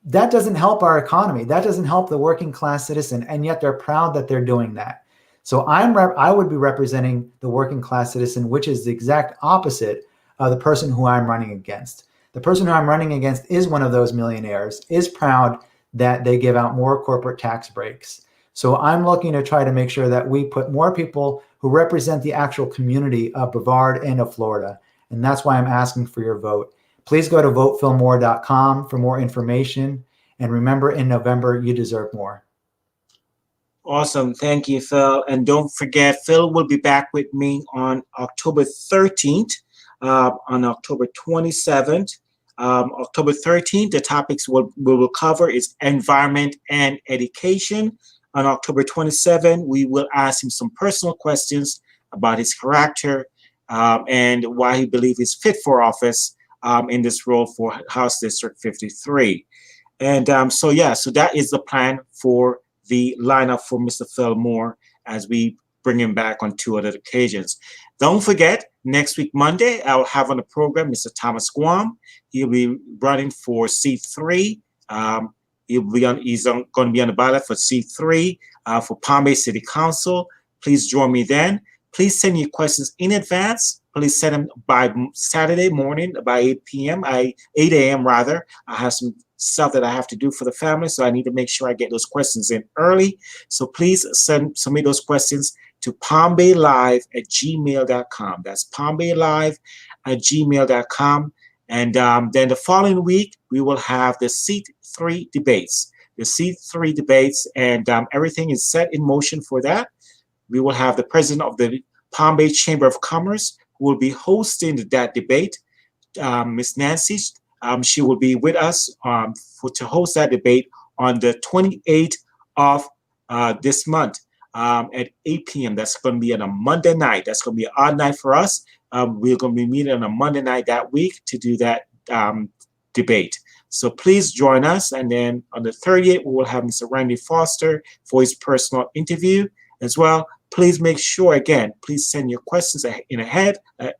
That doesn't help our economy. That doesn't help the working class citizen. And yet they're proud that they're doing that. So I would be representing the working class citizen, which is the exact opposite of the person who I'm running against. The person who I'm running against is one of those millionaires, is proud that they give out more corporate tax breaks. So I'm looking to try to make sure that we put more people who represent the actual community of Brevard and of Florida. And that's why I'm asking for your vote. Please go to votefillmore.com for more information. And remember, in November, you deserve more. Awesome. Thank you, Phil. And don't forget, Phil will be back with me on October 13th, on October 27th. October 13th, the topics we will cover is environment and education. On October 27th, we will ask him some personal questions about his character and why he believes he's fit for office in this role for House District 53. And so that is the plan for the lineup for Mr. Phil Moore as we bring him back on 2 other occasions. Don't forget, next week, Monday, I'll have on the program Mr. Thomas Guam. He'll be running for seat 3. He's going to be on the ballot for seat 3 for Palm Bay City Council. Please join me then. Please send your questions in advance. Please send them by Saturday morning by 8 a.m. rather. I have some stuff that I have to do for the family, so I need to make sure I get those questions in early. So please submit those questions to palmbaylive@gmail.com. That's palmbaylive@gmail.com. And then the following week, we will have the seat 3 debates. The seat 3 debates, and everything is set in motion for that. We will have the president of the Palm Bay Chamber of Commerce who will be hosting that debate, Miss Nancy. She will be with us to host that debate on the 28th of this month at 8 p.m. That's going to be on a Monday night. That's going to be an odd night for us. We're going to be meeting on a Monday night that week to do that debate. So please join us. And then on the 30th, we will have Mr. Randy Foster for his personal interview as well. Please make sure, again, please send your questions in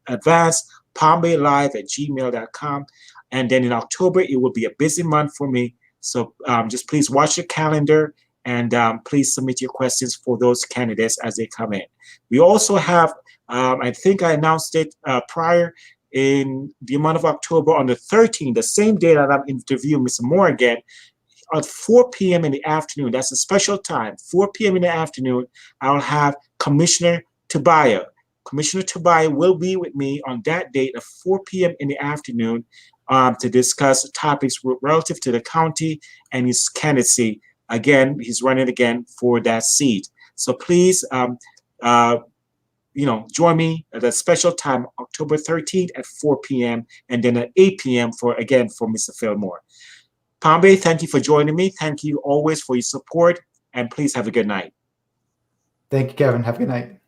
advance, palmbaylive@gmail.com. And then in October, it will be a busy month for me. So just please watch your calendar and please submit your questions for those candidates as they come in. We also have, I think I announced it prior, in the month of October on the 13th, the same day that I'm interviewing Mr. Moore again, at 4 p.m. in the afternoon. That's a special time. 4 p.m. in the afternoon, I'll have Commissioner Tobiah. Commissioner Tobiah will be with me on that date at 4 p.m. in the afternoon to discuss topics relative to the county and his candidacy. Again, he's running again for that seat. So please, join me at that special time, October 13th at 4 p.m. and then at 8 p.m. for Mr. Fillmore. Palm Bay, thank you for joining me. Thank you always for your support, and please have a good night. Thank you, Kevin. Have a good night.